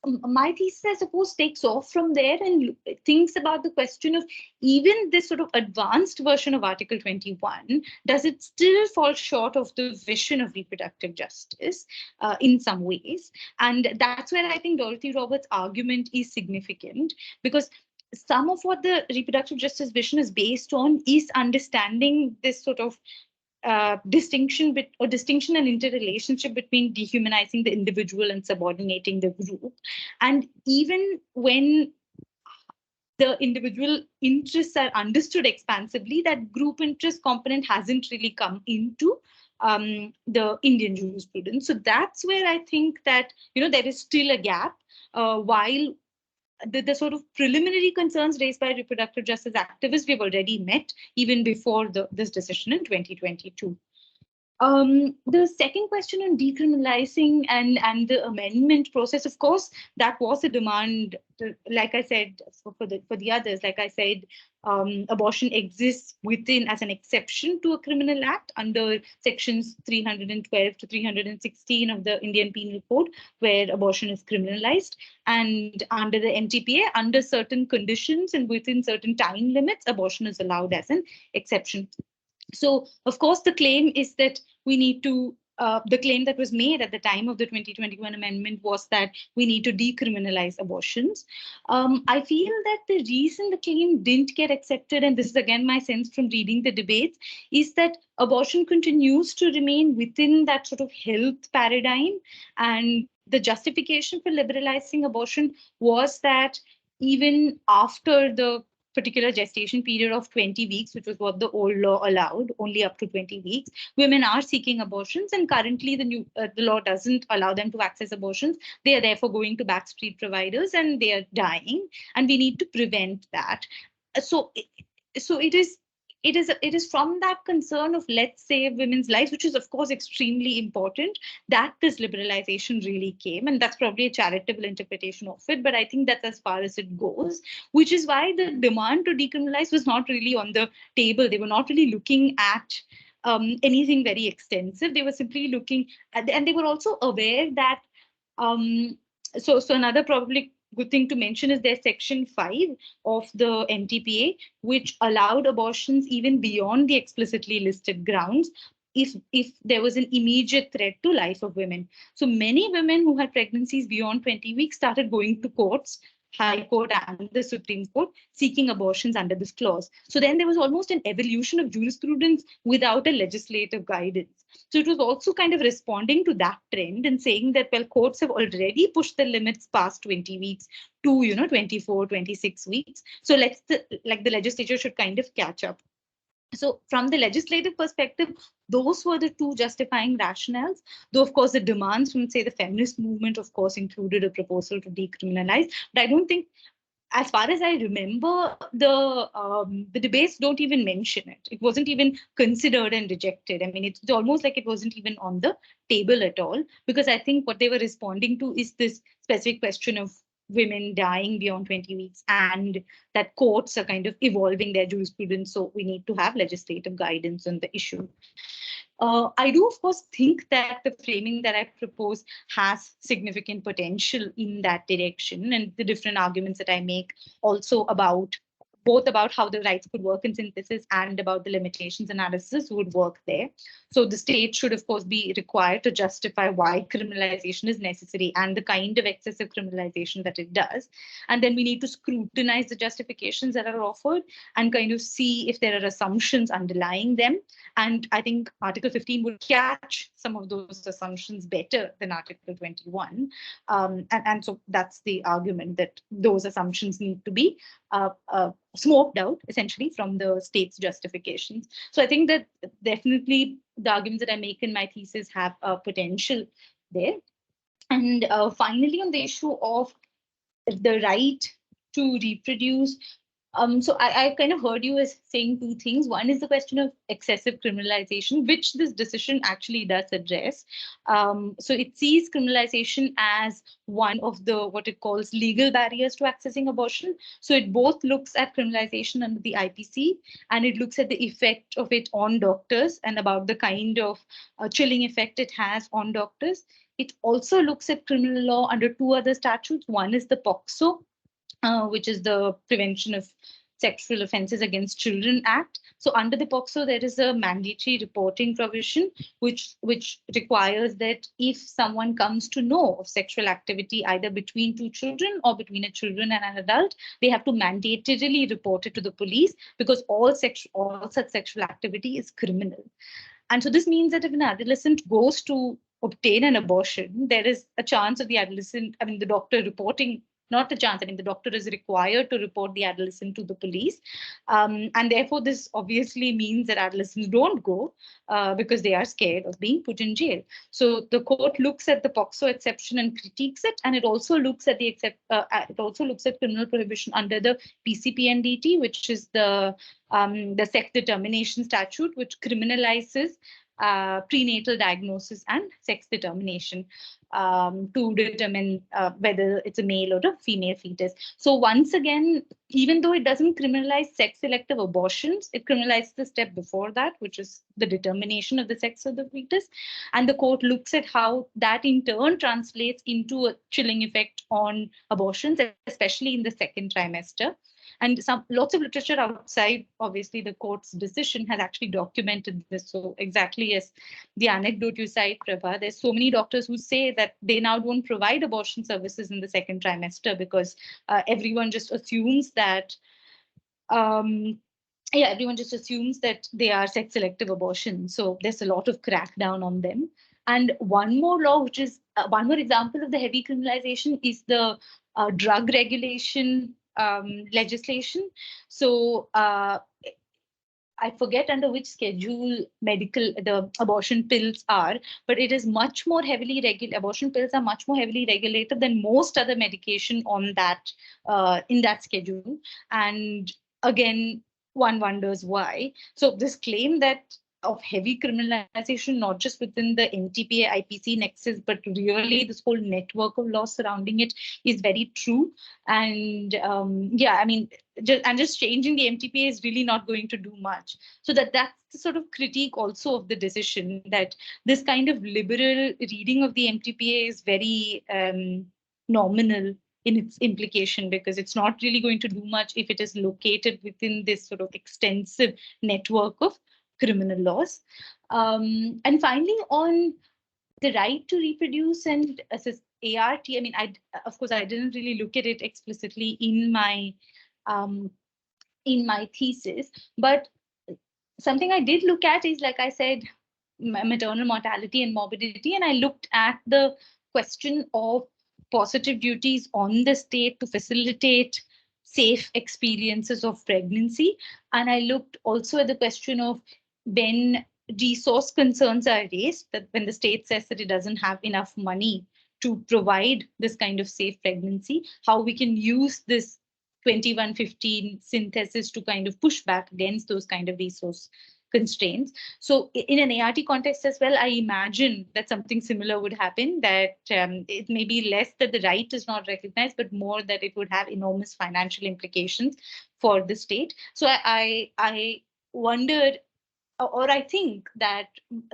my thesis, I suppose, takes off from there and thinks about the question of, even this sort of advanced version of Article 21, does it still fall short of the vision of reproductive justice in some ways? And that's where I think Dorothy Roberts' argument is significant, because some of what the reproductive justice vision is based on is understanding this sort of distinction and interrelationship between dehumanizing the individual and subordinating the group. And even when the individual interests are understood expansively, that group interest component hasn't really come into the Indian jurisprudence. So that's where I think that there is still a gap, while the sort of preliminary concerns raised by reproductive justice activists we've already met even before this decision in 2022. The second question on decriminalizing and the amendment process, of course, that was a demand. Like I said, for the others, like I said, abortion exists within as an exception to a criminal act under sections 312 to 316 of the Indian Penal Code, where abortion is criminalized, and under the MTPA, under certain conditions and within certain time limits, abortion is allowed as an exception. So, of course, the claim is that we need to, the claim that was made at the time of the 2021 amendment was that we need to decriminalize abortions. I feel that the reason the claim didn't get accepted, and this is again my sense from reading the debates, is that abortion continues to remain within that sort of health paradigm. And the justification for liberalizing abortion was that even after the particular gestation period of 20 weeks, which was what the old law allowed, only up to 20 weeks, women are seeking abortions, and currently the law doesn't allow them to access abortions. They are therefore going to backstreet providers and they are dying, and we need to prevent that. So it is from that concern of let's save women's lives, which is of course extremely important, that this liberalization really came. And that's probably a charitable interpretation of it, but I think that's as far as it goes, which is why the demand to decriminalize was not really on the table. They were not really looking at anything very extensive. They were simply looking at, and they were also aware that so another probably good thing to mention is there's section 5 of the MTPA, which allowed abortions even beyond the explicitly listed grounds, if there was an immediate threat to life of women. So many women who had pregnancies beyond 20 weeks started going to courts, High Court and the Supreme Court, seeking abortions under this clause. So then there was almost an evolution of jurisprudence without a legislative guidance. So it was also kind of responding to that trend and saying that, well, courts have already pushed the limits past 20 weeks to, 24, 26 weeks. So the legislature should kind of catch up. So from the legislative perspective, those were the two justifying rationales. Though, of course, the demands from, say, the feminist movement, of course, included a proposal to decriminalize. But I don't think, as far as I remember, the debates don't even mention it. It wasn't even considered and rejected. I mean, it's almost like it wasn't even on the table at all, because I think what they were responding to is this specific question of women dying beyond 20 weeks, and that courts are kind of evolving their jurisprudence. So we need to have legislative guidance on the issue. I do, of course, think that the framing that I propose has significant potential in that direction, and the different arguments that I make also about both about how the rights could work in synthesis and about the limitations analysis would work there. So the state should, of course, be required to justify why criminalization is necessary and the kind of excessive criminalization that it does. And then we need to scrutinize the justifications that are offered and kind of see if there are assumptions underlying them. And I think Article 15 would catch some of those assumptions better than Article 21. And so that's the argument, that those assumptions need to be smoked out, essentially, from the state's justifications. So I think that definitely the arguments that I make in my thesis have potential there. And finally, on the issue of the right to reproduce, so I kind of heard you as saying two things. One is the question of excessive criminalization, which this decision actually does address. So it sees criminalization as one of the what it calls legal barriers to accessing abortion. So it both looks at criminalization under the IPC, and it looks at the effect of it on doctors and about the kind of chilling effect it has on doctors. It also looks at criminal law under two other statutes. One is the POCSO, which is the Prevention of Sexual Offences Against Children Act. So under the POCSO, there is a mandatory reporting provision, which requires that if someone comes to know of sexual activity either between two children or between a children and an adult, they have to mandatorily report it to the police, because all such sexual activity is criminal. And so this means that if an adolescent goes to obtain an abortion, there is a chance of the adolescent, the doctor reporting, not a chance, the doctor is required to report the adolescent to the police. And therefore, this obviously means that adolescents don't go because they are scared of being put in jail. So the court looks at the POCSO exception and critiques it, and it also looks at criminal prohibition under the PCPNDT, which is the sex determination statute, which criminalizes prenatal diagnosis and sex determination to determine whether it's a male or a female fetus. So once again, even though it doesn't criminalize sex-selective abortions, it criminalizes the step before that, which is the determination of the sex of the fetus. And the court looks at how that in turn translates into a chilling effect on abortions, especially in the second trimester. And lots of literature outside, obviously, the court's decision has actually documented this. So exactly as the anecdote you cite, Prabha, there's so many doctors who say that they now don't provide abortion services in the second trimester because everyone just assumes that everyone just assumes that they are sex-selective abortions. So there's a lot of crackdown on them. And one more law, which is one more example of the heavy criminalization, is the drug regulation legislation. So I forget under which schedule the abortion pills are, but it is much more heavily regulated. Abortion pills are much more heavily regulated than most other medication on that in that schedule. And again, one wonders why. So this claim that of heavy criminalization, not just within the NTPA IPC nexus, but really this whole network of laws surrounding it, is very true. And just changing the MTPA is really not going to do much. So that's the sort of critique also of the decision, that this kind of liberal reading of the MTPA is very nominal in its implication, because it's not really going to do much if it is located within this sort of extensive network of criminal laws. And finally, on the right to reproduce and assist ART, I mean, of course, I didn't really look at it explicitly um, in my thesis, but something I did look at is, like I said, maternal mortality and morbidity, and I looked at the question of positive duties on the state to facilitate safe experiences of pregnancy. And I looked also at the question of when resource concerns are raised, that when the state says that it doesn't have enough money to provide this kind of safe pregnancy, how we can use this 2115 synthesis to kind of push back against those kind of resource constraints. So in an ART context as well, I imagine that something similar would happen, that it may be less that the right is not recognized, but more that it would have enormous financial implications for the state. So I wondered, or I think that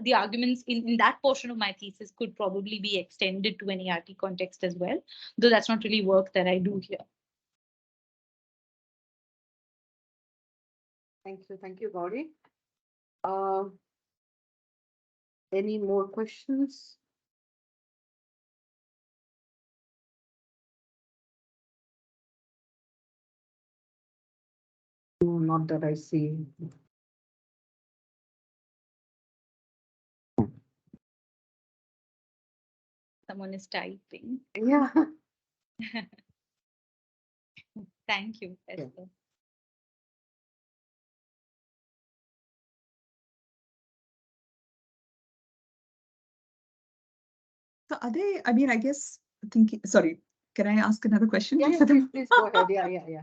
the arguments in that portion of my thesis could probably be extended to an ART context as well, though that's not really work that I do here. Thank you, Gauri. Any more questions? No, not that I see. Someone is typing. Yeah. Thank you, Esther. So are they, I mean, I guess thinking, sorry, can I ask another question? Yeah, please go ahead. Yeah.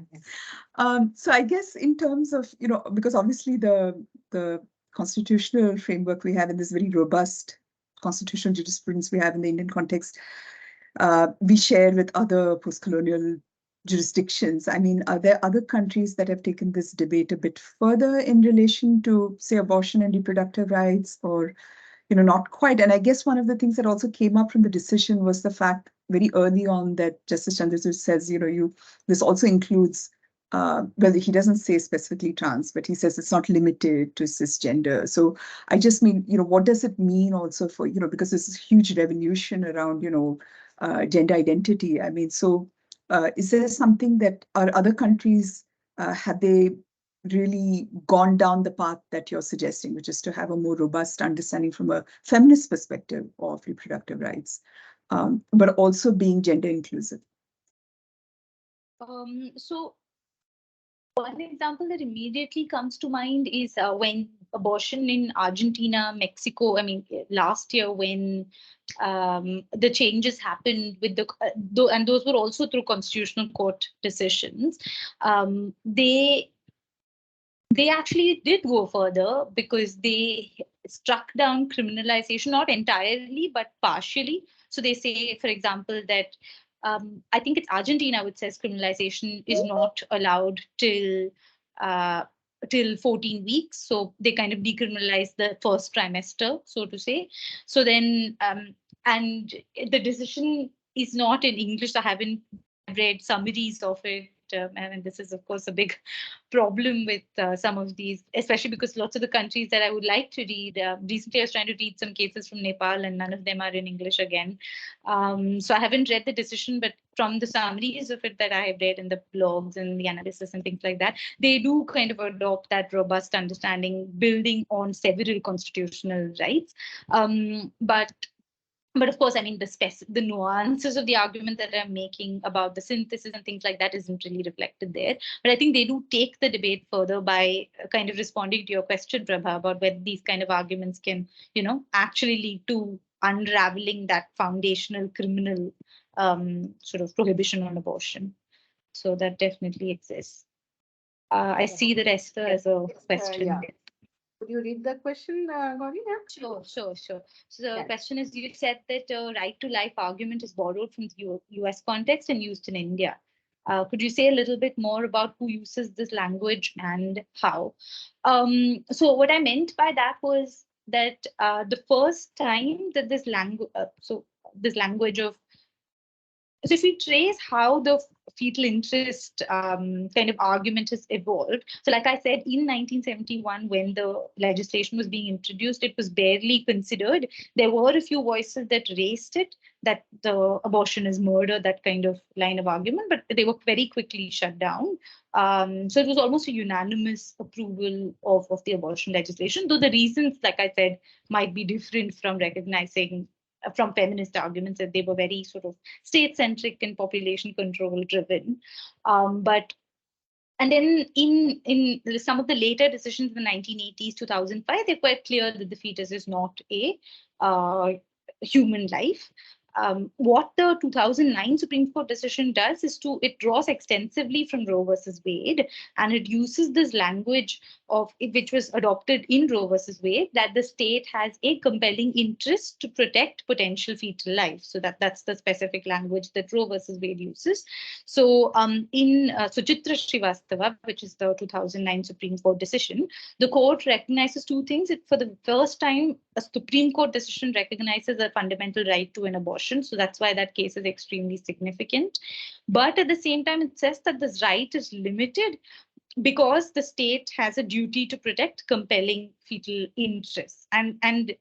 So I guess in terms of, because obviously the constitutional framework we have in this very robust constitutional jurisprudence we have in the Indian context, we share with other post-colonial jurisdictions. I mean, are there other countries that have taken this debate a bit further in relation to, say, abortion and reproductive rights, or not quite? And I guess one of the things that also came up from the decision was the fact very early on that Justice Chandrachud says, this also includes, well, he doesn't say specifically trans, but he says it's not limited to cisgender. So I just mean, what does it mean also for, because there's this huge revolution around, gender identity. I mean, so is there something that are other countries, have they really gone down the path that you're suggesting, which is to have a more robust understanding from a feminist perspective of reproductive rights, but also being gender inclusive? So one example that immediately comes to mind is when abortion in Argentina, Mexico, I mean, last year when the changes happened with and those were also through constitutional court decisions, they actually did go further because they struck down criminalization, not entirely, but partially. So they say, for example, that I think it's Argentina which says criminalization is not allowed till 14 weeks. So they kind of decriminalize the first trimester, so to say. So then, and the decision is not in English. I haven't read summaries of it. And this is, of course, a big problem with some of these, especially because lots of the countries that I would like to read, recently I was trying to read some cases from Nepal and none of them are in English again. So I haven't read the decision, but from the summaries of it that I have read in the blogs and the analysis and things like that, they do kind of adopt that robust understanding building on several constitutional rights. But of course, I mean, the nuances of the argument that I'm making about the synthesis and things like that isn't really reflected there. But I think they do take the debate further by kind of responding to your question, Prabha, about whether these kind of arguments can, actually lead to unraveling that foundational criminal sort of prohibition on abortion. So that definitely exists. I see that Esther has a question. Yeah. Could you read the question, Gauri? Sure. So the question is, you said that right to life argument is borrowed from the US context and used in India. Could you say a little bit more about who uses this language and how? So what I meant by that was that the first time that this language of So if we trace how the fetal interest kind of argument has evolved, so like I said, in 1971, when the legislation was being introduced, it was barely considered. There were a few voices that raised it, that the abortion is murder, that kind of line of argument, but they were very quickly shut down. So it was almost a unanimous approval of the abortion legislation, though the reasons, like I said, might be different from recognizing from feminist arguments that they were very sort of state-centric and population control driven. But and then in some of the later decisions in the 1980s, 2005, they're quite clear that the fetus is not a human life. What the 2009 Supreme Court decision does is it draws extensively from Roe versus Wade, and it uses this language of which was adopted in Roe versus Wade, that the state has a compelling interest to protect potential fetal life. So that's the specific language that Roe versus Wade uses. So in Suchitra Srivastava, which is the 2009 Supreme Court decision, the court recognizes two things. For the first time, a Supreme Court decision recognizes a fundamental right to an abortion. So that's why that case is extremely significant. But at the same time, it says that this right is limited because the state has a duty to protect compelling fetal interests. And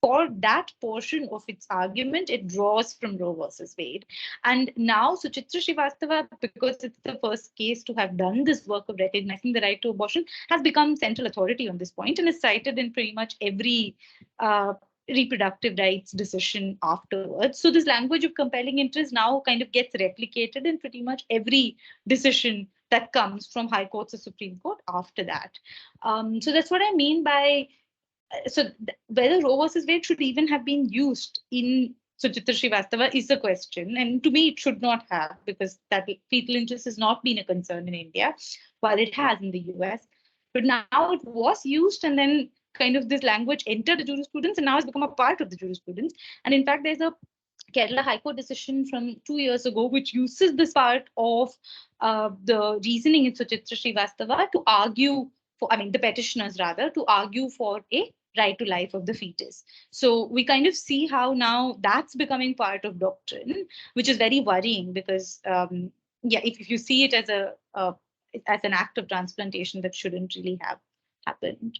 for that portion of its argument, it draws from Roe versus Wade. And now Suchitra Srivastava, because it's the first case to have done this work of recognizing the right to abortion, has become central authority on this point and is cited in pretty much every reproductive rights decision afterwards. So this language of compelling interest now kind of gets replicated in pretty much every decision that comes from High Courts or Supreme Court after that. So that's what I mean by whether Roe versus Wade should even have been used in Suchitra Srivastava is a question. And to me, it should not have, because that fetal interest has not been a concern in India, while it has in the US. But now it was used, and then kind of this language entered the jurisprudence, and now it's become a part of the jurisprudence. And in fact, there's a Kerala High Court decision from 2 years ago, which uses this part of the reasoning in Suchitra Srivastava to argue for, the petitioners rather, to argue for a right to life of the fetus. So we kind of see how now that's becoming part of doctrine, which is very worrying because, if you see it as as an act of transplantation, that shouldn't really have happened.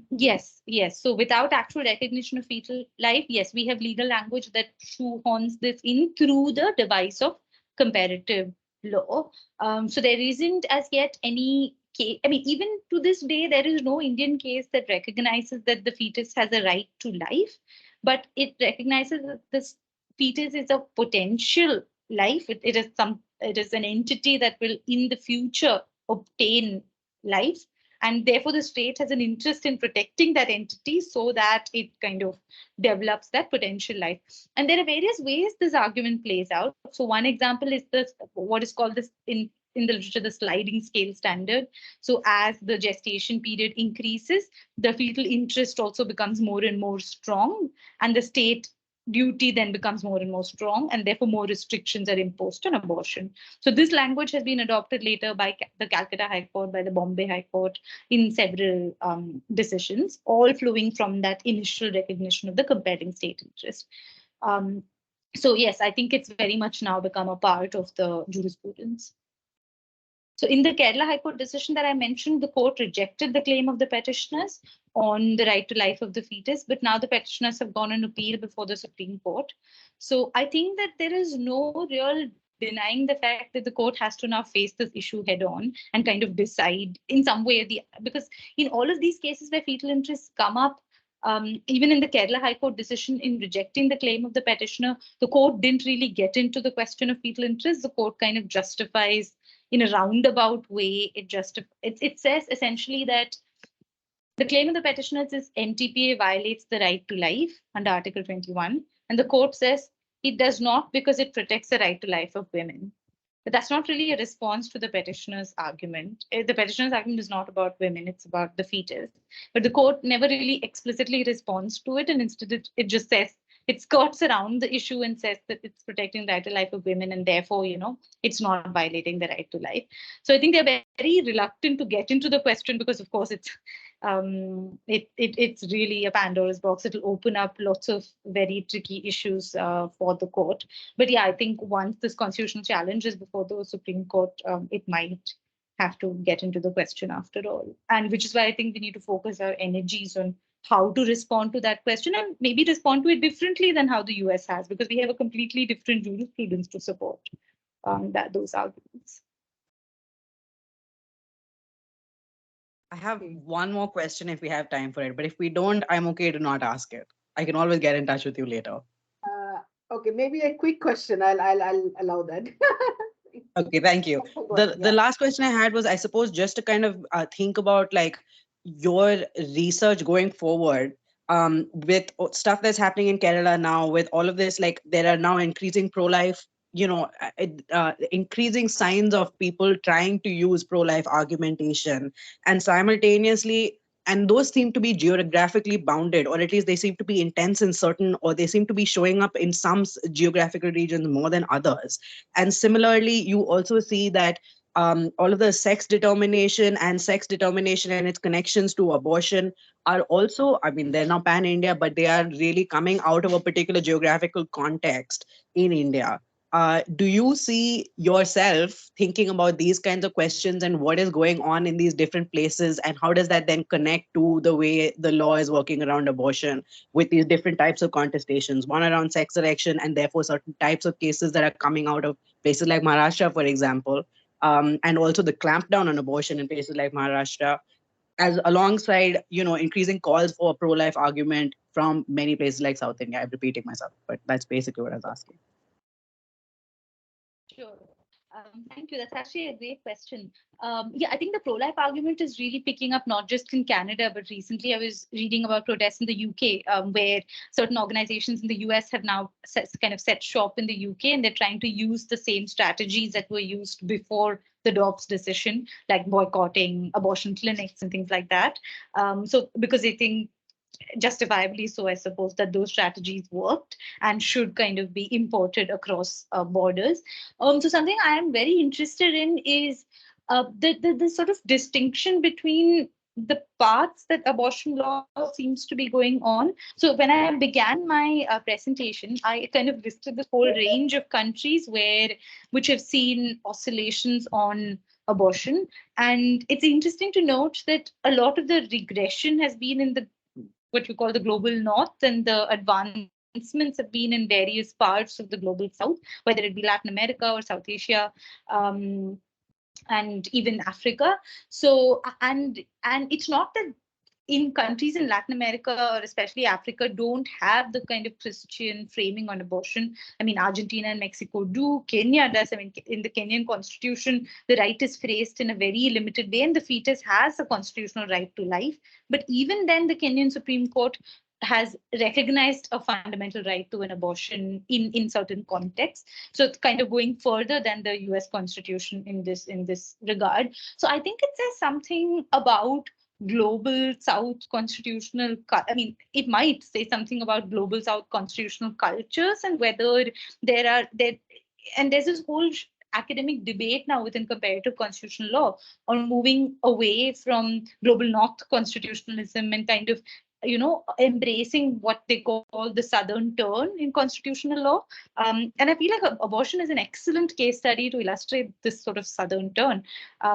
Yes. So without actual recognition of fetal life, yes, we have legal language that shoehorns this in through the device of comparative law. So there isn't as yet any case. Even to this day, there is no Indian case that recognizes that the fetus has a right to life, but it recognizes that this fetus is a potential life. It is an entity that will in the future obtain life. And therefore, the state has an interest in protecting that entity so that it kind of develops that potential life. And there are various ways this argument plays out. So one example is what is called this in the literature, the sliding scale standard. So as the gestation period increases, the fetal interest also becomes more and more strong, and the state duty then becomes more and more strong, and therefore more restrictions are imposed on abortion. So this language has been adopted later by the Calcutta High Court, by the Bombay High Court in several decisions, all flowing from that initial recognition of the compelling state interest. So yes, I think it's very much now become a part of the jurisprudence. So in the Kerala High Court decision that I mentioned, the court rejected the claim of the petitioners on the right to life of the fetus, but now the petitioners have gone on appeal before the Supreme Court. So I think that there is no real denying the fact that the court has to now face this issue head on and kind of decide in some way, because in all of these cases where fetal interests come up, even in the Kerala High Court decision in rejecting the claim of the petitioner, the court didn't really get into the question of fetal interest. The court kind of justifies in a roundabout way. It says essentially that the claim of the petitioners is MTPA violates the right to life under Article 21. And the court says it does not because it protects the right to life of women. But that's not really a response to the petitioner's argument. The petitioner's argument is not about women, it's about the fetus. But the court never really explicitly responds to it, and instead it just says it skirts around the issue and says that it's protecting the right to life of women, and therefore, it's not violating the right to life. So I think they're very reluctant to get into the question because, of course, it's really a Pandora's box. It'll open up lots of very tricky issues for the court. But yeah, I think once this constitutional challenge is before the Supreme Court, it might have to get into the question after all. And which is why I think we need to focus our energies on how to respond to that question, and maybe respond to it differently than how the US has, because we have a completely different jurisprudence to support those arguments. I have one more question if we have time for it, but if we don't, I'm okay to not ask it. I can always get in touch with you later. Okay, maybe a quick question. I'll allow that. Okay, thank you. The last question I had was, I suppose, just to kind of think about like your research going forward, with stuff that's happening in Kerala now, with all of this, like there are now increasing pro-life, increasing signs of people trying to use pro-life argumentation, and simultaneously, and those seem to be geographically bounded, or at least they seem to be intense in certain, or they seem to be showing up in some geographical regions more than others. And similarly, you also see that all of the sex determination and its connections to abortion are also, I mean, they're now pan-India, but they are really coming out of a particular geographical context in India. Do you see yourself thinking about these kinds of questions and what is going on in these different places, and how does that then connect to the way the law is working around abortion with these different types of contestations, one around sex selection, and therefore certain types of cases that are coming out of places like Maharashtra, for example, and also the clampdown on abortion in places like Maharashtra, as alongside, increasing calls for a pro-life argument from many places like South India. I'm repeating myself, but that's basically what I was asking. Sure. Thank you. That's actually a great question. Yeah, I think the pro-life argument is really picking up not just in Canada, but recently I was reading about protests in the UK, where certain organizations in the US have now set shop in the UK, and they're trying to use the same strategies that were used before the Dobbs decision, like boycotting abortion clinics and things like that. So because they think, justifiably so, I suppose, that those strategies worked and should kind of be imported across borders. So something I am very interested in is the sort of distinction between the paths that abortion law seems to be going on. So when I began my presentation, I kind of listed this whole range of countries which have seen oscillations on abortion. And it's interesting to note that a lot of the regression has been in the what we call the global north, and the advancements have been in various parts of the global south, whether it be Latin America or South Asia, and even Africa. So, and it's not that in countries in Latin America or especially Africa don't have the kind of Christian framing on abortion. I mean, Argentina and Mexico do. Kenya does. I mean, in the Kenyan constitution, the right is phrased in a very limited way, and the fetus has a constitutional right to life. But even then, the Kenyan Supreme Court has recognized a fundamental right to an abortion in certain contexts. So it's kind of going further than the US Constitution in this regard. So I think it says something about global South constitutional, I mean, it might say something about global South constitutional cultures, and whether there's this whole academic debate now within comparative constitutional law on moving away from global North constitutionalism and kind of embracing what they call the southern turn in constitutional law. And I feel like abortion is an excellent case study to illustrate this sort of southern turn,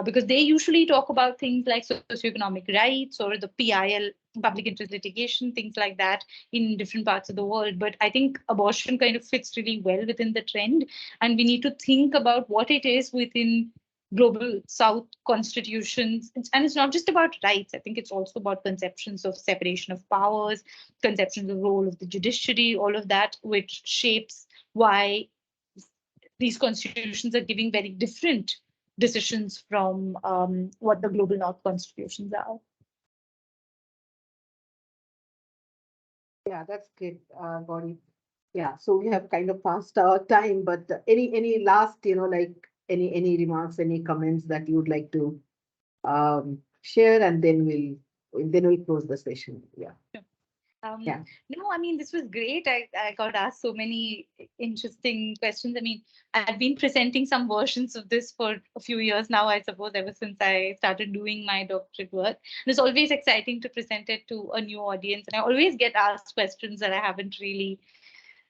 because they usually talk about things like socioeconomic rights or the PIL, public interest litigation, things like that in different parts of the world. But I think abortion kind of fits really well within the trend, and we need to think about what it is within global South constitutions. And it's not just about rights. I think it's also about conceptions of separation of powers, conceptions of the role of the judiciary, all of that, which shapes why these constitutions are giving very different decisions from what the global North constitutions are. Yeah, that's great, Gauri. Yeah, so we have kind of passed our time, but any last, like any remarks, any comments that you would like to share, and then we'll close the session. Yeah. Sure. Yeah. No, I mean, this was great. I got asked so many interesting questions. I mean, I've been presenting some versions of this for a few years now, I suppose, ever since I started doing my doctorate work. And it's always exciting to present it to a new audience. And I always get asked questions that I haven't really,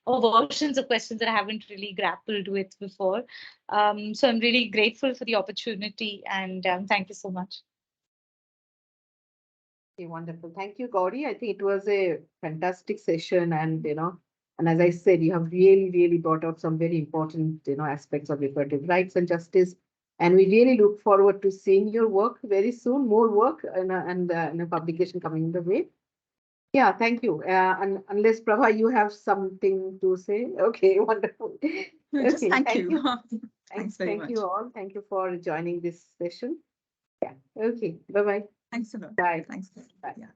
or versions of questions that I haven't really grappled with before. So I'm really grateful for the opportunity, and thank you so much. Okay, wonderful. Thank you, Gauri. I think it was a fantastic session, and and as I said, you have really, really brought out some very important, aspects of reproductive rights and justice. And we really look forward to seeing your work very soon, more work, and a publication coming the way. Yeah, thank you. And unless Prabha, you have something to say. Okay, wonderful. No, just Okay, thank thank you. you. Thanks very Thank much. you all. Thank you for joining this session. Yeah. Okay. Bye-bye. Thanks a lot. Bye. Thanks. Bye. Yeah.